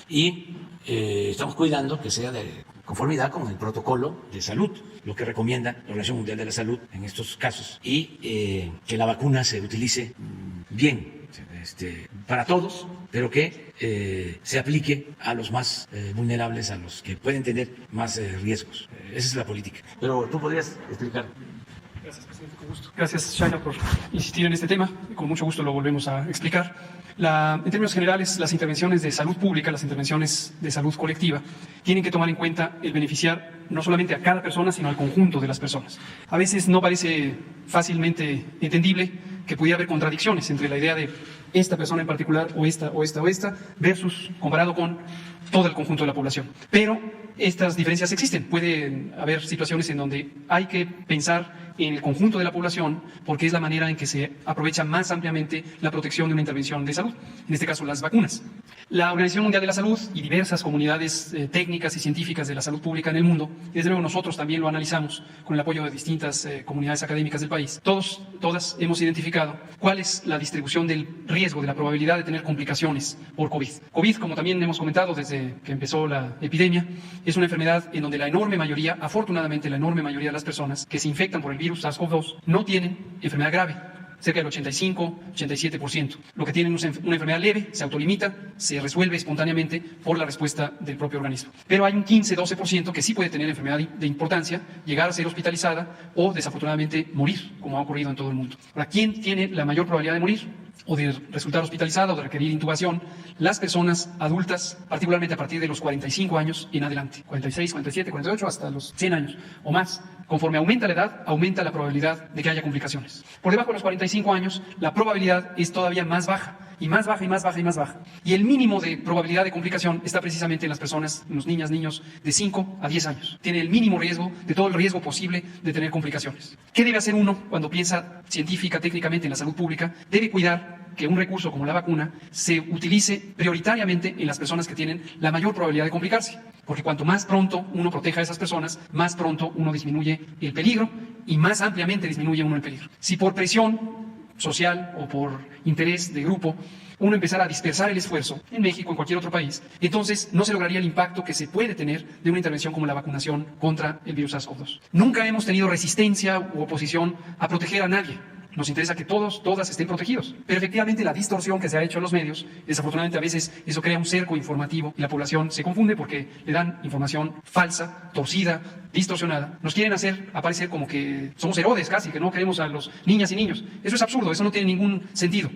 y estamos cuidando que sea de conformidad con el protocolo de salud, lo que recomienda la Organización Mundial de la Salud en estos casos, y que la vacuna se utilice bien para todos, pero que se aplique a los más vulnerables, a los que pueden tener más riesgos. Esa es la política. Pero tú podrías explicar. Gracias, presidente, con gusto. Gracias, Shaila, por insistir en este tema. Con mucho gusto lo volvemos a explicar. En términos generales, las intervenciones de salud pública, las intervenciones de salud colectiva, tienen que tomar en cuenta el beneficiar no solamente a cada persona, sino al conjunto de las personas. A veces no parece fácilmente entendible que pudiera haber contradicciones entre la idea de esta persona en particular, o esta, versus comparado con todo el conjunto de la población. Pero estas diferencias existen. Puede haber situaciones en donde hay que pensar en el conjunto de la población, porque es la manera en que se aprovecha más ampliamente la protección de una intervención de salud, en este caso las vacunas. La Organización Mundial de la Salud y diversas comunidades técnicas y científicas de la salud pública en el mundo, y desde luego nosotros también lo analizamos con el apoyo de distintas comunidades académicas del país, todas hemos identificado cuál es la distribución del riesgo, de la probabilidad de tener complicaciones por COVID. COVID, como también hemos comentado desde que empezó la epidemia, es una enfermedad en donde la enorme mayoría, afortunadamente la enorme mayoría de las personas que se infectan por el virus SARS-CoV-2 no tienen enfermedad grave. Cerca del 85-87%. Lo que tienen es una enfermedad leve, se autolimita, se resuelve espontáneamente por la respuesta del propio organismo. Pero hay un 15-12% que sí puede tener enfermedad de importancia, llegar a ser hospitalizada o desafortunadamente morir, como ha ocurrido en todo el mundo. Ahora, ¿quién tiene la mayor probabilidad de morir o de resultar hospitalizada o de requerir intubación? Las personas adultas, particularmente a partir de los 45 años en adelante, 46, 47, 48, hasta los 100 años o más. Conforme aumenta la edad, aumenta la probabilidad de que haya complicaciones. Por debajo de los 45 años, la probabilidad es todavía más baja, y más baja, y más baja, y más baja. Y el mínimo de probabilidad de complicación está precisamente en las personas, en los niños de 5 a 10 años. Tiene el mínimo riesgo de todo el riesgo posible de tener complicaciones. ¿Qué debe hacer uno cuando piensa científica, técnicamente en la salud pública? Debe cuidar que un recurso como la vacuna se utilice prioritariamente en las personas que tienen la mayor probabilidad de complicarse. Porque cuanto más pronto uno proteja a esas personas, más pronto uno disminuye el peligro y más ampliamente disminuye uno el peligro. Si por presión social o por interés de grupo, uno empezara a dispersar el esfuerzo en México, en cualquier otro país, entonces no se lograría el impacto que se puede tener de una intervención como la vacunación contra el virus SARS-CoV-2. Nunca hemos tenido resistencia u oposición a proteger a nadie. Nos interesa que todos, todas estén protegidos. Pero efectivamente la distorsión que se ha hecho en los medios, desafortunadamente a veces eso crea un cerco informativo y la población se confunde porque le dan información falsa, torcida, distorsionada. Nos quieren hacer aparecer como que somos Herodes casi, que no queremos a los niñas y niños. Eso es absurdo, eso no tiene ningún sentido.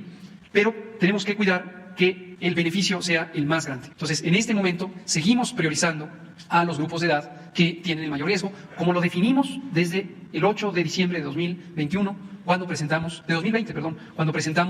Pero tenemos que cuidar que el beneficio sea el más grande. Entonces, en este momento seguimos priorizando a los grupos de edad que tienen el mayor riesgo, como lo definimos desde el 8 de diciembre de 2021, cuando presentamos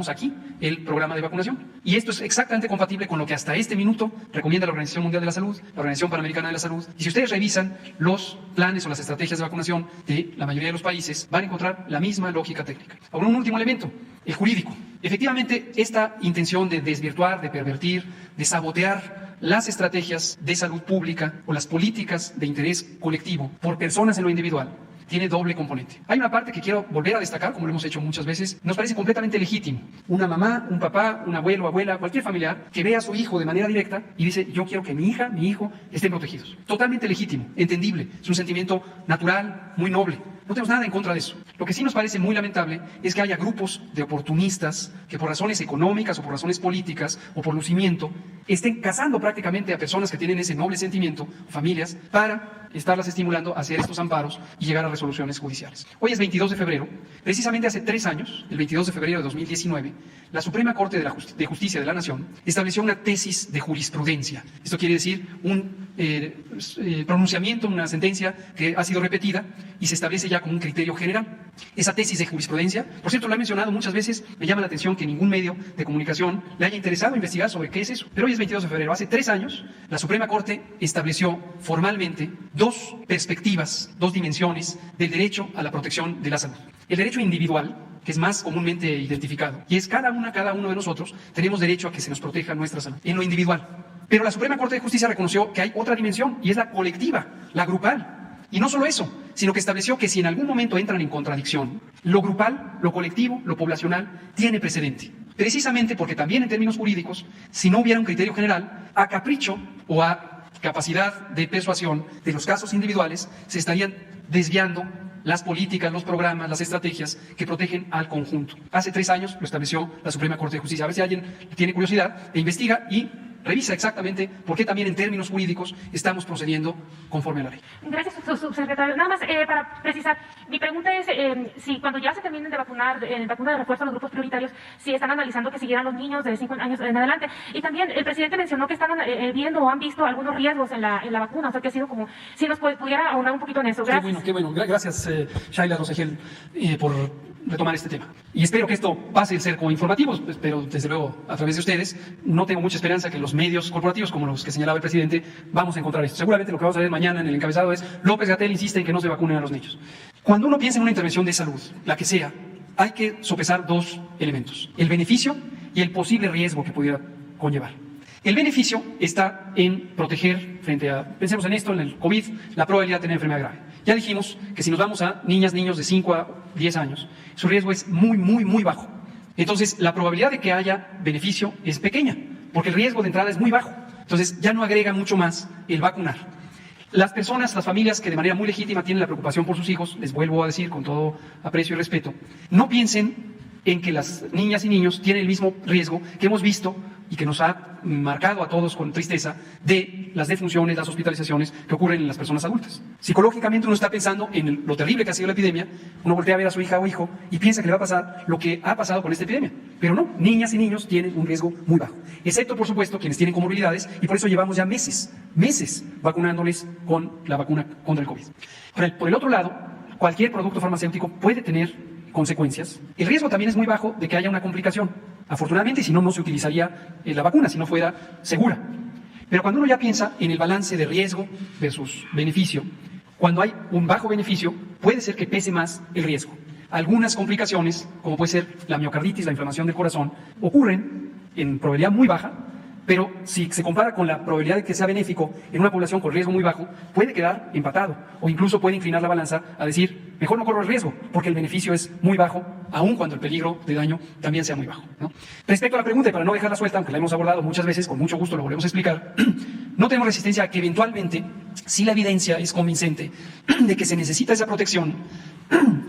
aquí el programa de vacunación. Y esto es exactamente compatible con lo que hasta este minuto recomienda la Organización Mundial de la Salud, la Organización Panamericana de la Salud. Y si ustedes revisan los planes o las estrategias de vacunación de la mayoría de los países, van a encontrar la misma lógica técnica. Ahora, un último elemento, el jurídico. Efectivamente, esta intención de desvirtuar, de pervertir, de sabotear las estrategias de salud pública o las políticas de interés colectivo por personas en lo individual tiene doble componente. Hay una parte que quiero volver a destacar, como lo hemos hecho muchas veces, nos parece completamente legítimo. Una mamá, un papá, un abuelo, abuela, cualquier familiar que vea a su hijo de manera directa y dice, yo quiero que mi hija, mi hijo estén protegidos. Totalmente legítimo, entendible, es un sentimiento natural, muy noble. No tenemos nada en contra de eso. Lo que sí nos parece muy lamentable es que haya grupos de oportunistas que por razones económicas o por razones políticas o por lucimiento estén cazando prácticamente a personas que tienen ese noble sentimiento, familias, para estarlas estimulando a hacer estos amparos y llegar a resoluciones judiciales. Hoy es 22 de febrero, precisamente hace 3 años, el 22 de febrero de 2019, la Suprema Corte de Justicia de la Nación estableció una tesis de jurisprudencia. Esto quiere decir un pronunciamiento, una sentencia que ha sido repetida y se establece ya como un criterio general. Esa tesis de jurisprudencia, por cierto, lo he mencionado muchas veces, me llama la atención que ningún medio de comunicación le haya interesado investigar sobre qué es eso. Pero hoy es 22 de febrero, hace 3 años, la Suprema Corte estableció formalmente 2 perspectivas, 2 dimensiones del derecho a la protección de la salud. El derecho individual, que es más comúnmente identificado, y es cada uno de nosotros tenemos derecho a que se nos proteja nuestra salud, en lo individual. Pero la Suprema Corte de Justicia reconoció que hay otra dimensión, y es la colectiva, la grupal. Y no solo eso, sino que estableció que si en algún momento entran en contradicción, lo grupal, lo colectivo, lo poblacional, tiene precedente. Precisamente porque también en términos jurídicos, si no hubiera un criterio general, a capricho o a capacidad de persuasión de los casos individuales, se estarían desviando las políticas, los programas, las estrategias que protegen al conjunto. Hace 3 años lo estableció la Suprema Corte de Justicia. A ver si alguien tiene curiosidad e investiga y revisa exactamente por qué también en términos jurídicos estamos procediendo conforme a la ley. Gracias, subsecretario. Nada más para precisar, mi pregunta es si cuando ya se terminen de vacunar, en vacuna de refuerzo a los grupos prioritarios, si están analizando que siguieran los niños de 5 años en adelante. Y también el presidente mencionó que están viendo o han visto algunos riesgos en la vacuna, o sea que ha sido como, si nos pudiera ahondar un poquito en eso. Gracias. Qué bueno. Gracias, Shaila Rosegel, por retomar este tema. Y espero que esto pase el cerco informativo, pero desde luego a través de ustedes no tengo mucha esperanza que los medios corporativos como los que señalaba el presidente vamos a encontrar esto. Seguramente lo que vamos a ver mañana en el encabezado es López-Gatell insiste en que no se vacunen a los niños. Cuando uno piensa en una intervención de salud, la que sea, hay que sopesar 2 elementos, el beneficio y el posible riesgo que pudiera conllevar. El beneficio está en proteger frente a, pensemos en esto, en el COVID, la probabilidad de tener enfermedad grave. Ya dijimos que si nos vamos a niñas, niños de 5 a 10 años, su riesgo es muy bajo. Entonces, la probabilidad de que haya beneficio es pequeña, porque el riesgo de entrada es muy bajo. Entonces, ya no agrega mucho más el vacunar. Las personas, las familias que de manera muy legítima tienen la preocupación por sus hijos, les vuelvo a decir con todo aprecio y respeto, no piensen en que las niñas y niños tienen el mismo riesgo que hemos visto y que nos ha marcado a todos con tristeza de las defunciones, las hospitalizaciones que ocurren en las personas adultas. Psicológicamente uno está pensando en lo terrible que ha sido la epidemia, uno voltea a ver a su hija o hijo y piensa que le va a pasar lo que ha pasado con esta epidemia. Pero no, niñas y niños tienen un riesgo muy bajo, excepto por supuesto quienes tienen comorbilidades y por eso llevamos ya meses vacunándoles con la vacuna contra el COVID. Por el otro lado, cualquier producto farmacéutico puede tener consecuencias. El riesgo también es muy bajo de que haya una complicación. Afortunadamente, si no, no se utilizaría la vacuna, si no fuera segura. Pero cuando uno ya piensa en el balance de riesgo versus beneficio, cuando hay un bajo beneficio, puede ser que pese más el riesgo. Algunas complicaciones, como puede ser la miocarditis, la inflamación del corazón, ocurren en probabilidad muy baja pero si se compara con la probabilidad de que sea benéfico en una población con riesgo muy bajo, puede quedar empatado o incluso puede inclinar la balanza a decir, mejor no corro el riesgo porque el beneficio es muy bajo, aun cuando el peligro de daño también sea muy bajo, ¿no? Respecto a la pregunta, y para no dejarla suelta, aunque la hemos abordado muchas veces, con mucho gusto lo volvemos a explicar, no tenemos resistencia a que eventualmente, si la evidencia es convincente de que se necesita esa protección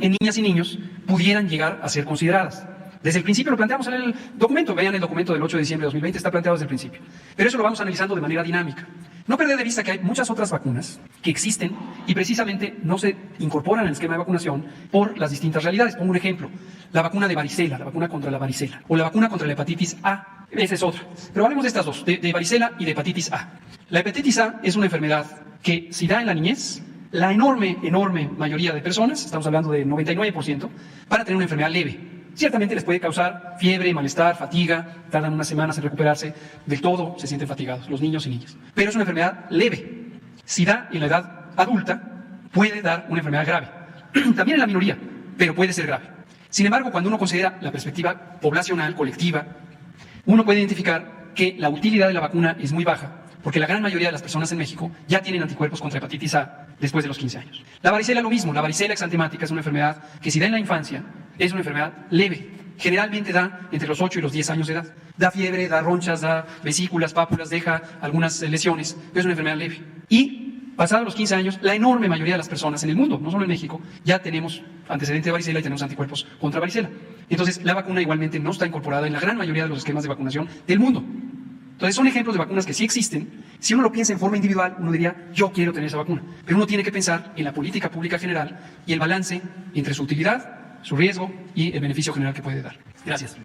en niñas y niños, pudieran llegar a ser consideradas. Desde el principio lo planteamos en el documento, vean el documento del 8 de diciembre de 2020, está planteado desde el principio. Pero eso lo vamos analizando de manera dinámica. No perder de vista que hay muchas otras vacunas que existen y precisamente no se incorporan al esquema de vacunación por las distintas realidades. Pongo un ejemplo, la vacuna de varicela, la vacuna contra la varicela, o la vacuna contra la hepatitis A, esa es otra. Pero hablemos de estas dos, de varicela y de hepatitis A. La hepatitis A es una enfermedad que si da en la niñez, la enorme mayoría de personas, estamos hablando de 99%, van a tener una enfermedad leve. Ciertamente les puede causar fiebre, malestar, fatiga, tardan unas semanas en recuperarse, del todo se sienten fatigados, los niños y niñas. Pero es una enfermedad leve. Si da en la edad adulta, puede dar una enfermedad grave. También en la minoría, pero puede ser grave. Sin embargo, cuando uno considera la perspectiva poblacional, colectiva, uno puede identificar que la utilidad de la vacuna es muy baja, porque la gran mayoría de las personas en México ya tienen anticuerpos contra hepatitis A después de los 15 años. La varicela lo mismo, la varicela exantemática es una enfermedad que si da en la infancia, es una enfermedad leve. Generalmente da entre los 8 y los 10 años de edad. Da fiebre, da ronchas, da vesículas, pápulas, deja algunas lesiones, pero es una enfermedad leve. Y pasados los 15 años, la enorme mayoría de las personas en el mundo, no solo en México, ya tenemos antecedente de varicela y tenemos anticuerpos contra varicela. Entonces, la vacuna igualmente no está incorporada en la gran mayoría de los esquemas de vacunación del mundo. Entonces son ejemplos de vacunas que sí existen. Si uno lo piensa en forma individual, uno diría, yo quiero tener esa vacuna. Pero uno tiene que pensar en la política pública general y el balance entre su utilidad, su riesgo y el beneficio general que puede dar. Gracias.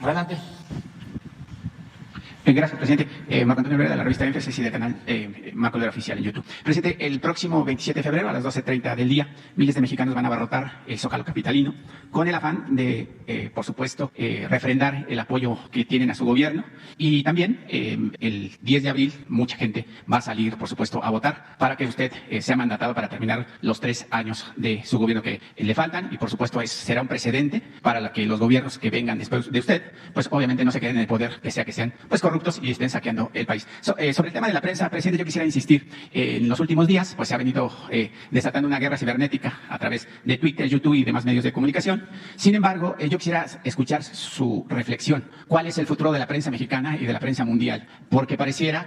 Adelante. Gracias, presidente. Marco Antonio Herrera, de la revista Énfasis y del canal Marco Olvera Oficial en YouTube. Presidente, el próximo 27 de febrero a las 12:30 del día, miles de mexicanos van a abarrotar el Zócalo capitalino con el afán de, por supuesto, refrendar el apoyo que tienen a su gobierno. Y también el 10 de abril mucha gente va a salir, por supuesto, a votar para que usted sea mandatado para terminar los 3 años de su gobierno que le faltan. Y, por supuesto, será un precedente para que los gobiernos que vengan después de usted, pues obviamente no se queden en el poder, que sean pues corruptos y estén saqueando el país. Sobre el tema de la prensa, presidente, yo quisiera insistir. En los últimos días, pues se ha venido desatando una guerra cibernética a través de Twitter, YouTube y demás medios de comunicación. Sin embargo, yo quisiera escuchar su reflexión. ¿Cuál es el futuro de la prensa mexicana y de la prensa mundial? Porque pareciera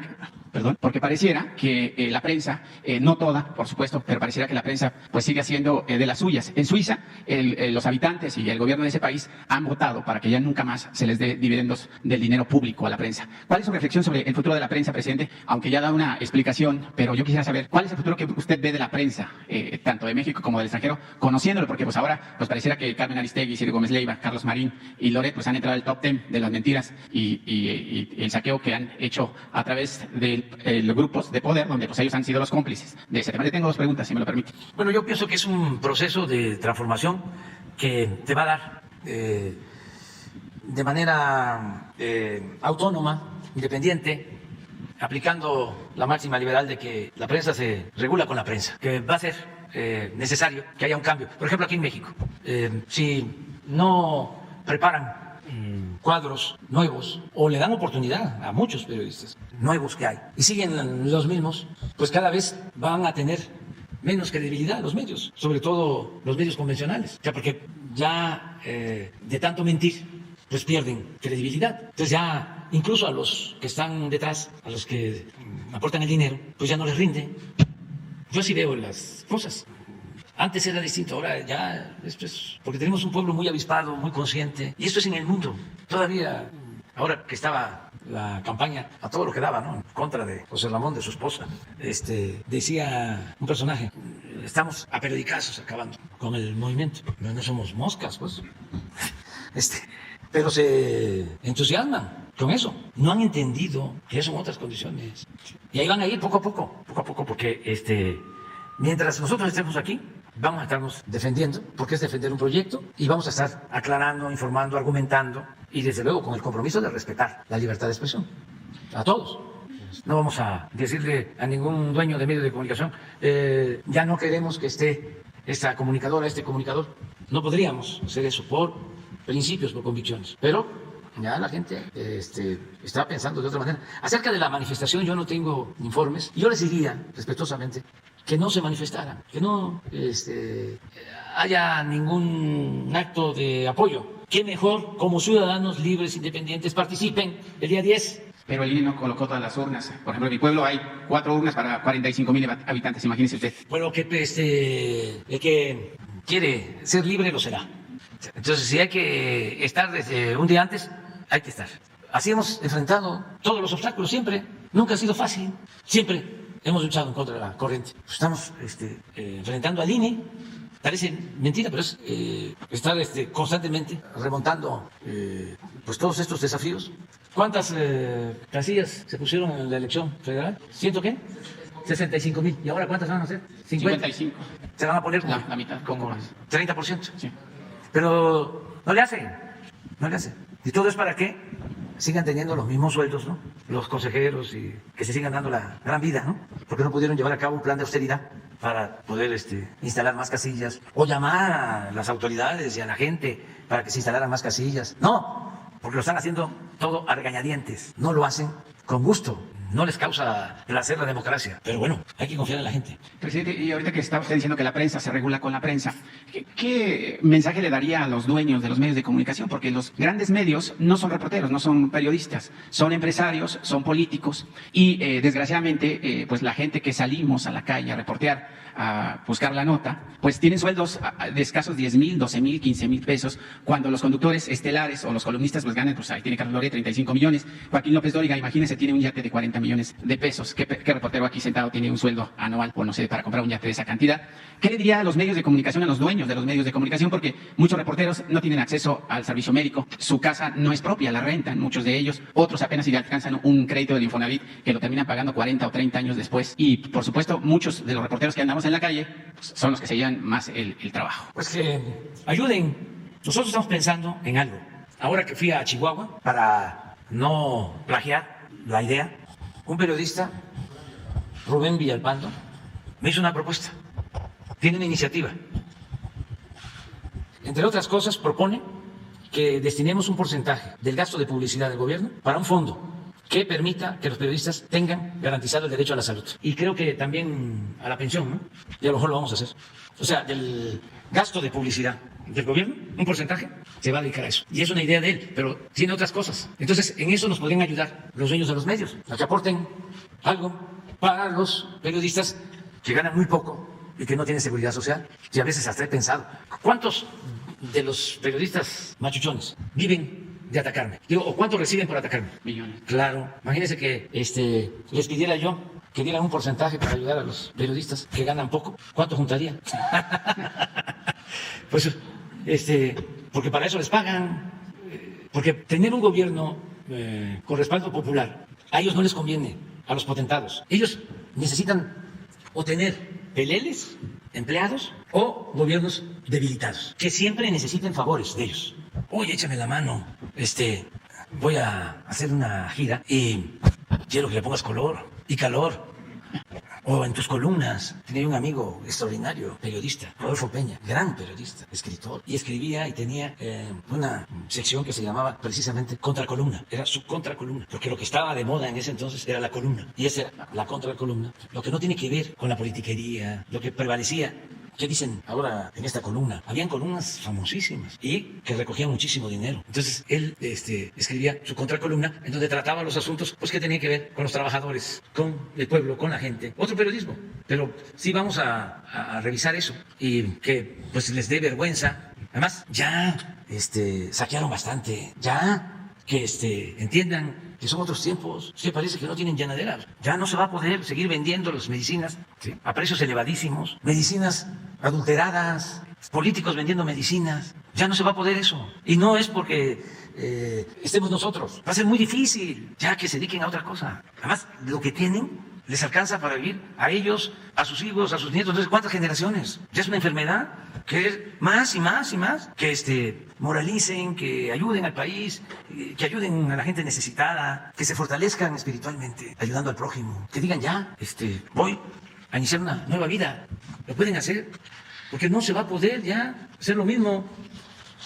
que la prensa, no toda, por supuesto, pero pareciera que la prensa pues sigue haciendo de las suyas. En Suiza, los habitantes y el gobierno de ese país han votado para que ya nunca más se les dé dividendos del dinero público a la prensa. ¿Cuál es su reflexión sobre el futuro de la prensa, presidente? Aunque ya da una explicación, pero yo quisiera saber cuál es el futuro que usted ve de la prensa, tanto de México como del extranjero, conociéndolo, porque pues ahora pues pareciera que Carmen Aristegui, Ciro Gómez Leiva, Carlos Marín y Loret pues han entrado al top 10 de las mentiras y el saqueo que han hecho a través de los grupos de poder, donde pues ellos han sido los cómplices de ese tema. Le tengo 2 preguntas, si me lo permite. Bueno, yo pienso que es un proceso de transformación que te va a dar de manera autónoma, independiente, aplicando la máxima liberal de que la prensa se regula con la prensa, que va a ser necesario que haya un cambio. Por ejemplo, aquí en México, si no preparan cuadros nuevos o le dan oportunidad a muchos periodistas nuevos que hay y siguen los mismos, pues cada vez van a tener menos credibilidad los medios, sobre todo los medios convencionales, ya porque ya de tanto mentir pues pierden credibilidad. Entonces ya incluso a los que están detrás, a los que aportan el dinero, pues ya no les rinde. Yo así veo las cosas. Antes era distinto, ahora ya esto es porque tenemos un pueblo muy avispado, muy consciente, y esto es en el mundo. Todavía, ahora que estaba la campaña a todo lo que daba, ¿no?, en contra de José Ramón, de su esposa, decía un personaje, estamos a periodicazos acabando con el movimiento. No somos moscas, pues. Pero se entusiasman con eso. No han entendido que son otras condiciones. Y ahí van a ir poco a poco, porque mientras nosotros estemos aquí, vamos a estarnos defendiendo, porque es defender un proyecto, y vamos a estar aclarando, informando, argumentando, y desde luego con el compromiso de respetar la libertad de expresión a todos. No vamos a decirle a ningún dueño de medio de comunicación, ya no queremos que esté esta comunicadora, este comunicador. No podríamos hacer eso por principios, por convicciones, pero Ya la gente está pensando de otra manera. Acerca de la manifestación yo no tengo informes. Yo les diría respetuosamente que no se manifestaran, que no haya ningún acto de apoyo. Que mejor como ciudadanos libres, independientes, participen el día 10. Pero el INE no colocó todas las urnas. Por ejemplo, en mi pueblo hay 4 urnas para 45,000 habitantes, imagínese usted. Bueno, que el que quiere ser libre lo será. Entonces, si hay que estar desde un día antes, hay que estar. Así hemos enfrentado todos los obstáculos siempre. Nunca ha sido fácil. Siempre hemos luchado en contra de la corriente. Estamos enfrentando al INE. Parece mentira, pero es estar constantemente remontando pues todos estos desafíos. ¿Cuántas casillas se pusieron en la elección federal? ¿100 qué? 65,000. ¿Y ahora cuántas van a hacer? 55. Se van a poner como, La mitad. como 30%. Sí. Pero no le hacen. ¿Y todo es para qué? Sigan teniendo los mismos sueldos, ¿no? Los consejeros y que se sigan dando la gran vida, ¿no? Porque no pudieron llevar a cabo un plan de austeridad para poder instalar más casillas o llamar a las autoridades y a la gente para que se instalaran más casillas. No, porque lo están haciendo todo a regañadientes. No lo hacen con gusto. No les causa placer la democracia. Pero bueno, hay que confiar en la gente. Presidente, y ahorita que está usted diciendo que la prensa se regula con la prensa, ¿qué mensaje le daría a los dueños de los medios de comunicación? Porque los grandes medios no son reporteros, no son periodisas, son empresarios, son políticos y desgraciadamente pues la gente que salimos a la calle a reportear, a buscar la nota, pues tienen sueldos de escasos 10,000, 12,000, 15,000 pesos, cuando los conductores estelares o los columnistas pues ganan, pues ahí tiene Carlos Loret 35 millones, Joaquín López Dóriga, imagínese, tiene un yate de 40 millones de pesos. ¿Qué reportero aquí sentado tiene un sueldo anual, o no sé, para comprar un yate de esa cantidad? ¿Qué le diría a los medios de comunicación, a los dueños de los medios de comunicación? Porque muchos reporteros no tienen acceso al servicio médico, su casa no es propia, la rentan, muchos de ellos, otros apenas si alcanzan un crédito del Infonavit que lo terminan pagando 40 o 30 años después. Y, por supuesto, muchos de los reporteros que andamos en la calle pues, son los que se llevan más el trabajo. Pues que ayuden. Nosotros estamos pensando en algo. Ahora que fui a Chihuahua, para no plagiar la idea, un periodista, Rubén Villalpando, me hizo una propuesta. Tiene una iniciativa. Entre otras cosas, propone que destinemos un porcentaje del gasto de publicidad del gobierno para un fondo que permita que los periodistas tengan garantizado el derecho a la salud. Y creo que también a la pensión, ¿no? Y a lo mejor lo vamos a hacer. O sea, del gasto de publicidad del gobierno, un porcentaje se va a dedicar a eso. Y es una idea de él, pero tiene otras cosas. Entonces, en eso nos podrían ayudar los dueños de los medios, a que aporten algo para los periodistas que ganan muy poco y que no tienen seguridad social. Y a veces hasta he pensado, ¿cuántos de los periodistas machuchones viven de atacarme? Digo, ¿o cuánto reciben por atacarme? Millones. Claro. Imagínense que les pidiera yo que dieran un porcentaje para ayudar a los periodistas que ganan poco. ¿Cuánto juntaría? Pues, porque para eso les pagan. Porque tener un gobierno con respaldo popular, a ellos no les conviene, a los potentados. Ellos necesitan o tener peleles, empleados, o gobiernos debilitados, que siempre necesiten favores de ellos. Oye, échame la mano, voy a hacer una gira y quiero que le pongas color y calor. O en tus columnas. Tenía un amigo extraordinario, periodista, Rodolfo Peña, gran periodista, escritor, y escribía y tenía una sección que se llamaba precisamente contracolumna. Era su contracolumna, porque lo que estaba de moda en ese entonces era la columna, y esa era la contracolumna. Lo que no tiene que ver con la politiquería, lo que prevalecía. ¿Qué dicen ahora en esta columna? Habían columnas famosísimas y que recogían muchísimo dinero. Entonces él escribía su contracolumna en donde trataba los asuntos pues que tenían que ver con los trabajadores, con el pueblo, con la gente. Otro periodismo. Pero sí vamos a revisar eso y que pues les dé vergüenza. Además, ya saquearon bastante. Ya que entiendan que son otros tiempos, que parece que no tienen llanadera. Ya no se va a poder seguir vendiendo las medicinas, ¿sí?, a precios elevadísimos, medicinas adulteradas, políticos vendiendo medicinas. Ya no se va a poder eso. Y no es porque estemos nosotros. Va a ser muy difícil ya que se dediquen a otra cosa. Además, lo que tienen les alcanza para vivir a ellos, a sus hijos, a sus nietos. Entonces, ¿cuántas generaciones? Ya es una enfermedad que es más y más y más. Que moralicen, que ayuden al país, que ayuden a la gente necesitada, que se fortalezcan espiritualmente, ayudando al prójimo. Que digan ya, voy a iniciar una nueva vida. Lo pueden hacer, porque no se va a poder ya hacer lo mismo.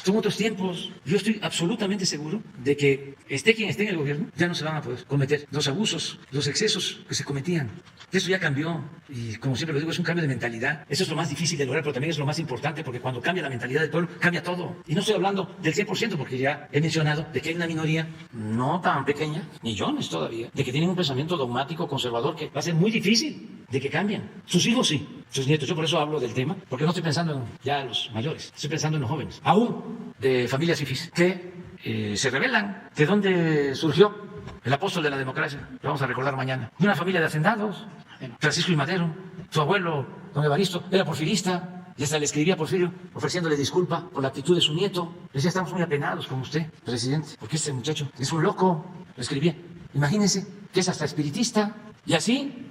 Son otros tiempos. Yo estoy absolutamente seguro de que esté quien esté en el gobierno, ya no se van a poder cometer los abusos, los excesos que se cometían. Eso ya cambió y, como siempre lo digo, es un cambio de mentalidad. Eso es lo más difícil de lograr, pero también es lo más importante, porque cuando cambia la mentalidad del pueblo, cambia todo. Y no estoy hablando del 100%, porque ya he mencionado de que hay una minoría no tan pequeña, millones todavía, de que tienen un pensamiento dogmático, conservador, que va a ser muy difícil de que cambien. Sus hijos sí, sus nietos. Yo por eso hablo del tema, porque no estoy pensando en ya los mayores, estoy pensando en los jóvenes, aún de familias fifís, que se rebelan. ¿De dónde surgió el apóstol de la democracia? Lo vamos a recordar mañana. De una familia de hacendados, Francisco y Madero. Su abuelo, don Evaristo, era porfirista y hasta le escribía a Porfirio ofreciéndole disculpa por la actitud de su nieto. Le decía, estamos muy apenados con usted, presidente, porque este muchacho es un loco. Le escribía. Imagínense que es hasta espiritista. Y así,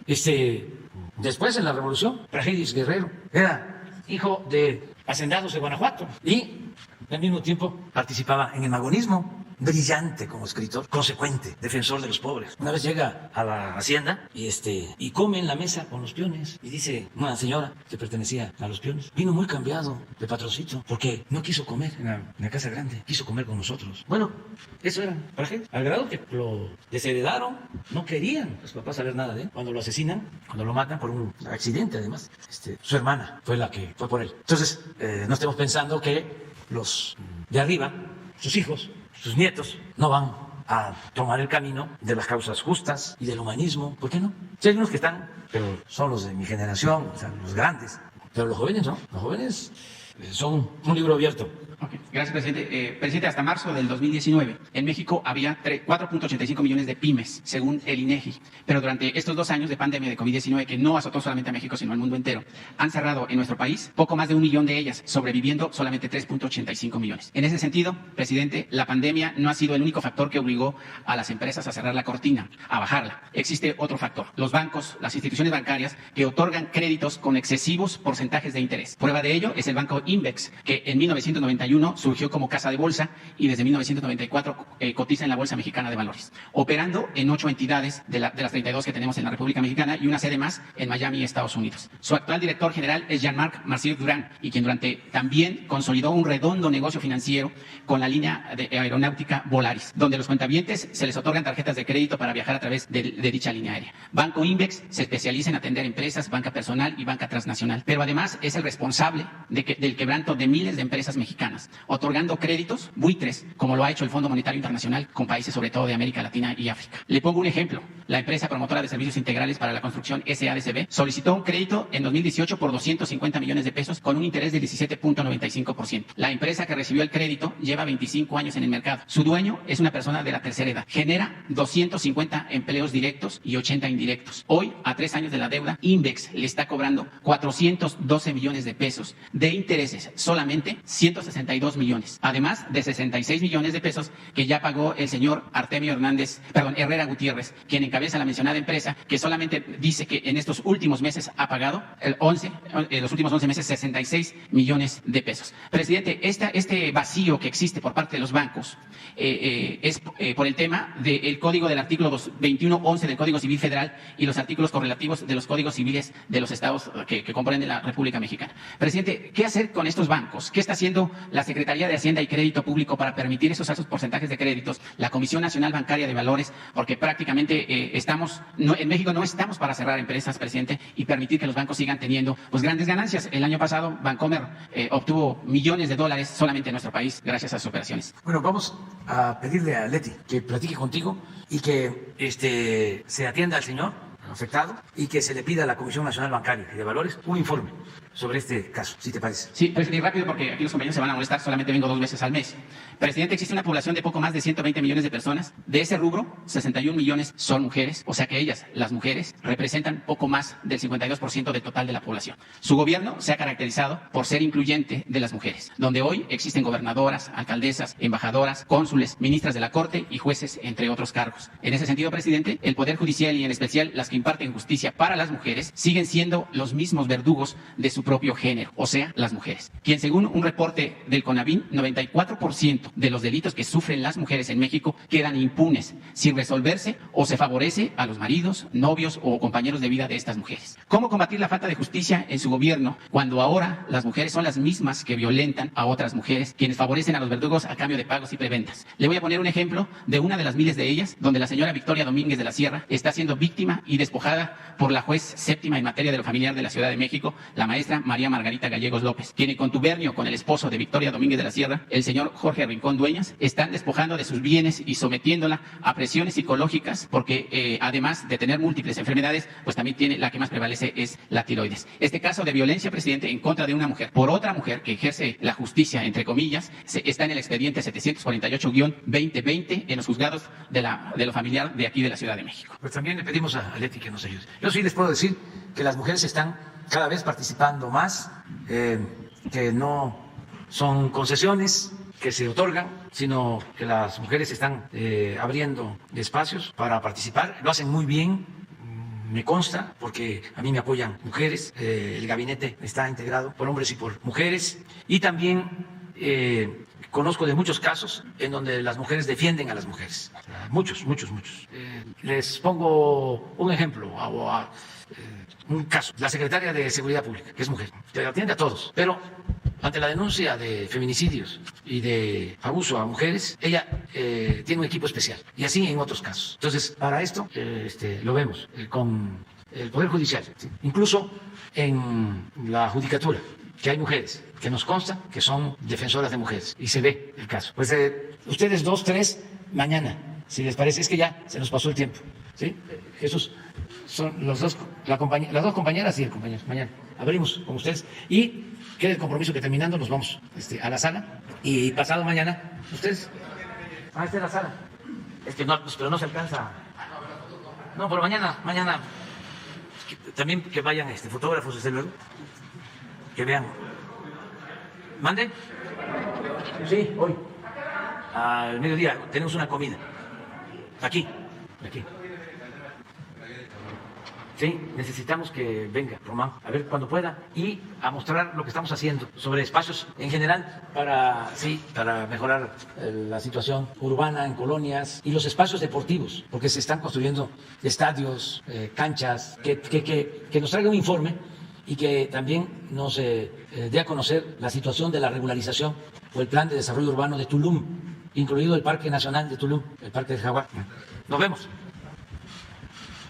después en la revolución, Praxedis Guerrero era hijo de hacendados de Guanajuato y al mismo tiempo participaba en el magonismo. Brillante como escritor, consecuente, defensor de los pobres. Una vez llega a la hacienda y come en la mesa con los peones. Y dice una señora que pertenecía a los peones, vino muy cambiado de patroncito, porque no quiso comer en la casa grande, quiso comer con nosotros. Bueno, eso era Praxedis, al grado que lo desheredaron, no querían los papás saber nada de él. Cuando lo asesinan, cuando lo matan por un accidente además, su hermana fue la que fue por él. Entonces, no estemos pensando que los de arriba, sus hijos, sus nietos, no van a tomar el camino de las causas justas y del humanismo. ¿Por qué no? Sí, hay unos que están, pero son los de mi generación, o sea, los grandes. Pero los jóvenes no. Los jóvenes son un libro abierto. Okay. Gracias, presidente. Presidente, hasta marzo del 2019, en México había 4.85 millones de pymes, según el INEGI. Pero durante estos 2 años de pandemia de COVID-19, que no azotó solamente a México, sino al mundo entero, han cerrado en nuestro país poco más de 1 millón de ellas, sobreviviendo solamente 3.85 millones. En ese sentido, presidente, la pandemia no ha sido el único factor que obligó a las empresas a cerrar la cortina, a bajarla. Existe otro factor: los bancos, las instituciones bancarias que otorgan créditos con excesivos porcentajes de interés. Prueba de ello es el banco Invex, que en 1991 surgió como casa de bolsa y desde 1994 cotiza en la Bolsa Mexicana de Valores, operando en 8 entidades de las 32 que tenemos en la República Mexicana y una sede más en Miami, Estados Unidos. Su actual director general es Jean-Marc Marcir Durán, y quien también consolidó un redondo negocio financiero con la línea de aeronáutica Volaris, donde los cuentavientes se les otorgan tarjetas de crédito para viajar a través de dicha línea aérea. Banco Invex se especializa en atender empresas, banca personal y banca transnacional, pero además es el responsable del quebranto de miles de empresas mexicanas, otorgando créditos buitres, como lo ha hecho el Fondo Monetario Internacional con países sobre todo de América Latina y África. Le pongo un ejemplo. La empresa promotora de servicios integrales para la construcción SADCB solicitó un crédito en 2018 por 250 millones de pesos con un interés del 17.95%. La empresa que recibió el crédito lleva 25 años en el mercado. Su dueño es una persona de la tercera edad. Genera 250 empleos directos y 80 indirectos. Hoy, a 3 años de la deuda, Invex le está cobrando 412 millones de pesos de intereses, solamente 162 millones, además de 66 millones de pesos que ya pagó el señor Herrera Gutiérrez, quien encabeza la mencionada empresa, que solamente dice que en estos últimos meses ha pagado los últimos 11 meses 66 millones de pesos. Presidente, este vacío que existe por parte de los bancos es por el tema del código del artículo 2111 del Código Civil Federal y los artículos correlativos de los códigos civiles de los estados que comprenden la República Mexicana. Presidente, ¿qué hacer con estos bancos? ¿Qué está haciendo la Secretaría de Hacienda y Crédito Público para permitir esos altos porcentajes de créditos? La Comisión Nacional Bancaria de Valores, porque prácticamente en México no estamos para cerrar empresas, presidente, y permitir que los bancos sigan teniendo grandes ganancias. El año pasado Bancomer obtuvo millones de dólares solamente en nuestro país gracias a sus operaciones. Bueno, vamos a pedirle a Leti que platique contigo y que se atienda al señor afectado y que se le pida a la Comisión Nacional Bancaria y de Valores un informe sobre este caso, si te parece. Sí, presidente, rápido porque aquí los compañeros se van a molestar, solamente vengo 2 veces al mes. Presidente, existe una población de poco más de 120 millones de personas. De ese rubro, 61 millones son mujeres, o sea que ellas, las mujeres, representan poco más del 52% del total de la población. Su gobierno se ha caracterizado por ser incluyente de las mujeres, donde hoy existen gobernadoras, alcaldesas, embajadoras, cónsules, ministras de la Corte y jueces, entre otros cargos. En ese sentido, presidente, el Poder Judicial y en especial las que imparten justicia para las mujeres siguen siendo los mismos verdugos de su su propio género, o sea, las mujeres. Quien según un reporte del CONAVIN, 94% de los delitos que sufren las mujeres en México quedan impunes, sin resolverse o se favorece a los maridos, novios o compañeros de vida de estas mujeres. ¿Cómo combatir la falta de justicia en su gobierno cuando ahora las mujeres son las mismas que violentan a otras mujeres, quienes favorecen a los verdugos a cambio de pagos y preventas? Le voy a poner un ejemplo de una de las miles de ellas, donde la señora Victoria Domínguez de la Sierra está siendo víctima y despojada por la juez séptima en materia de lo familiar de la Ciudad de México, la maestra María Margarita Gallegos López, quien en contubernio con el esposo de Victoria Domínguez de la Sierra, el señor Jorge Rincón Dueñas, están despojando de sus bienes y sometiéndola a presiones psicológicas porque además de tener múltiples enfermedades, pues también tiene la que más prevalece es la tiroides. Este caso de violencia, presidente, en contra de una mujer por otra mujer que ejerce la justicia, entre comillas, está en el expediente 748-2020 en los juzgados de lo familiar de aquí de la Ciudad de México. Pues también le pedimos a Leti que nos ayude. Yo sí les puedo decir que las mujeres están cada vez participando más, que no son concesiones que se otorgan, sino que las mujeres están abriendo espacios para participar. Lo hacen muy bien, me consta, porque a mí me apoyan mujeres. El gabinete está integrado por hombres y por mujeres. Y también conozco de muchos casos en donde las mujeres defienden a las mujeres. Muchos. Les pongo un ejemplo, un caso. La secretaria de Seguridad Pública, que es mujer, que atiende a todos, pero ante la denuncia de feminicidios y de abuso a mujeres, ella tiene un equipo especial, y así en otros casos. Entonces, para esto lo vemos con el Poder Judicial, ¿sí? Incluso en la Judicatura, que hay mujeres que nos consta que son defensoras de mujeres, y se ve el caso. Pues ustedes 2, 3, mañana, si les parece. Es que ya se nos pasó el tiempo, ¿sí? Jesús, son las dos compañeras y el compañero. Mañana abrimos con ustedes y queda el compromiso que terminando nos vamos a la sala, y pasado mañana ustedes. Esta es la sala. Es que no, pero no se alcanza. No, pero mañana también que vayan fotógrafos, desde luego, que vean. ¿Mande? Sí, hoy. Al mediodía tenemos una comida. Aquí. Sí, necesitamos que venga Román, a ver cuando pueda, y a mostrar lo que estamos haciendo sobre espacios en general para mejorar la situación urbana en colonias y los espacios deportivos, porque se están construyendo estadios, canchas, que nos traiga un informe y que también nos dé a conocer la situación de la regularización o el plan de desarrollo urbano de Tulum, incluido el Parque Nacional de Tulum, el Parque del Jaguar. Nos vemos.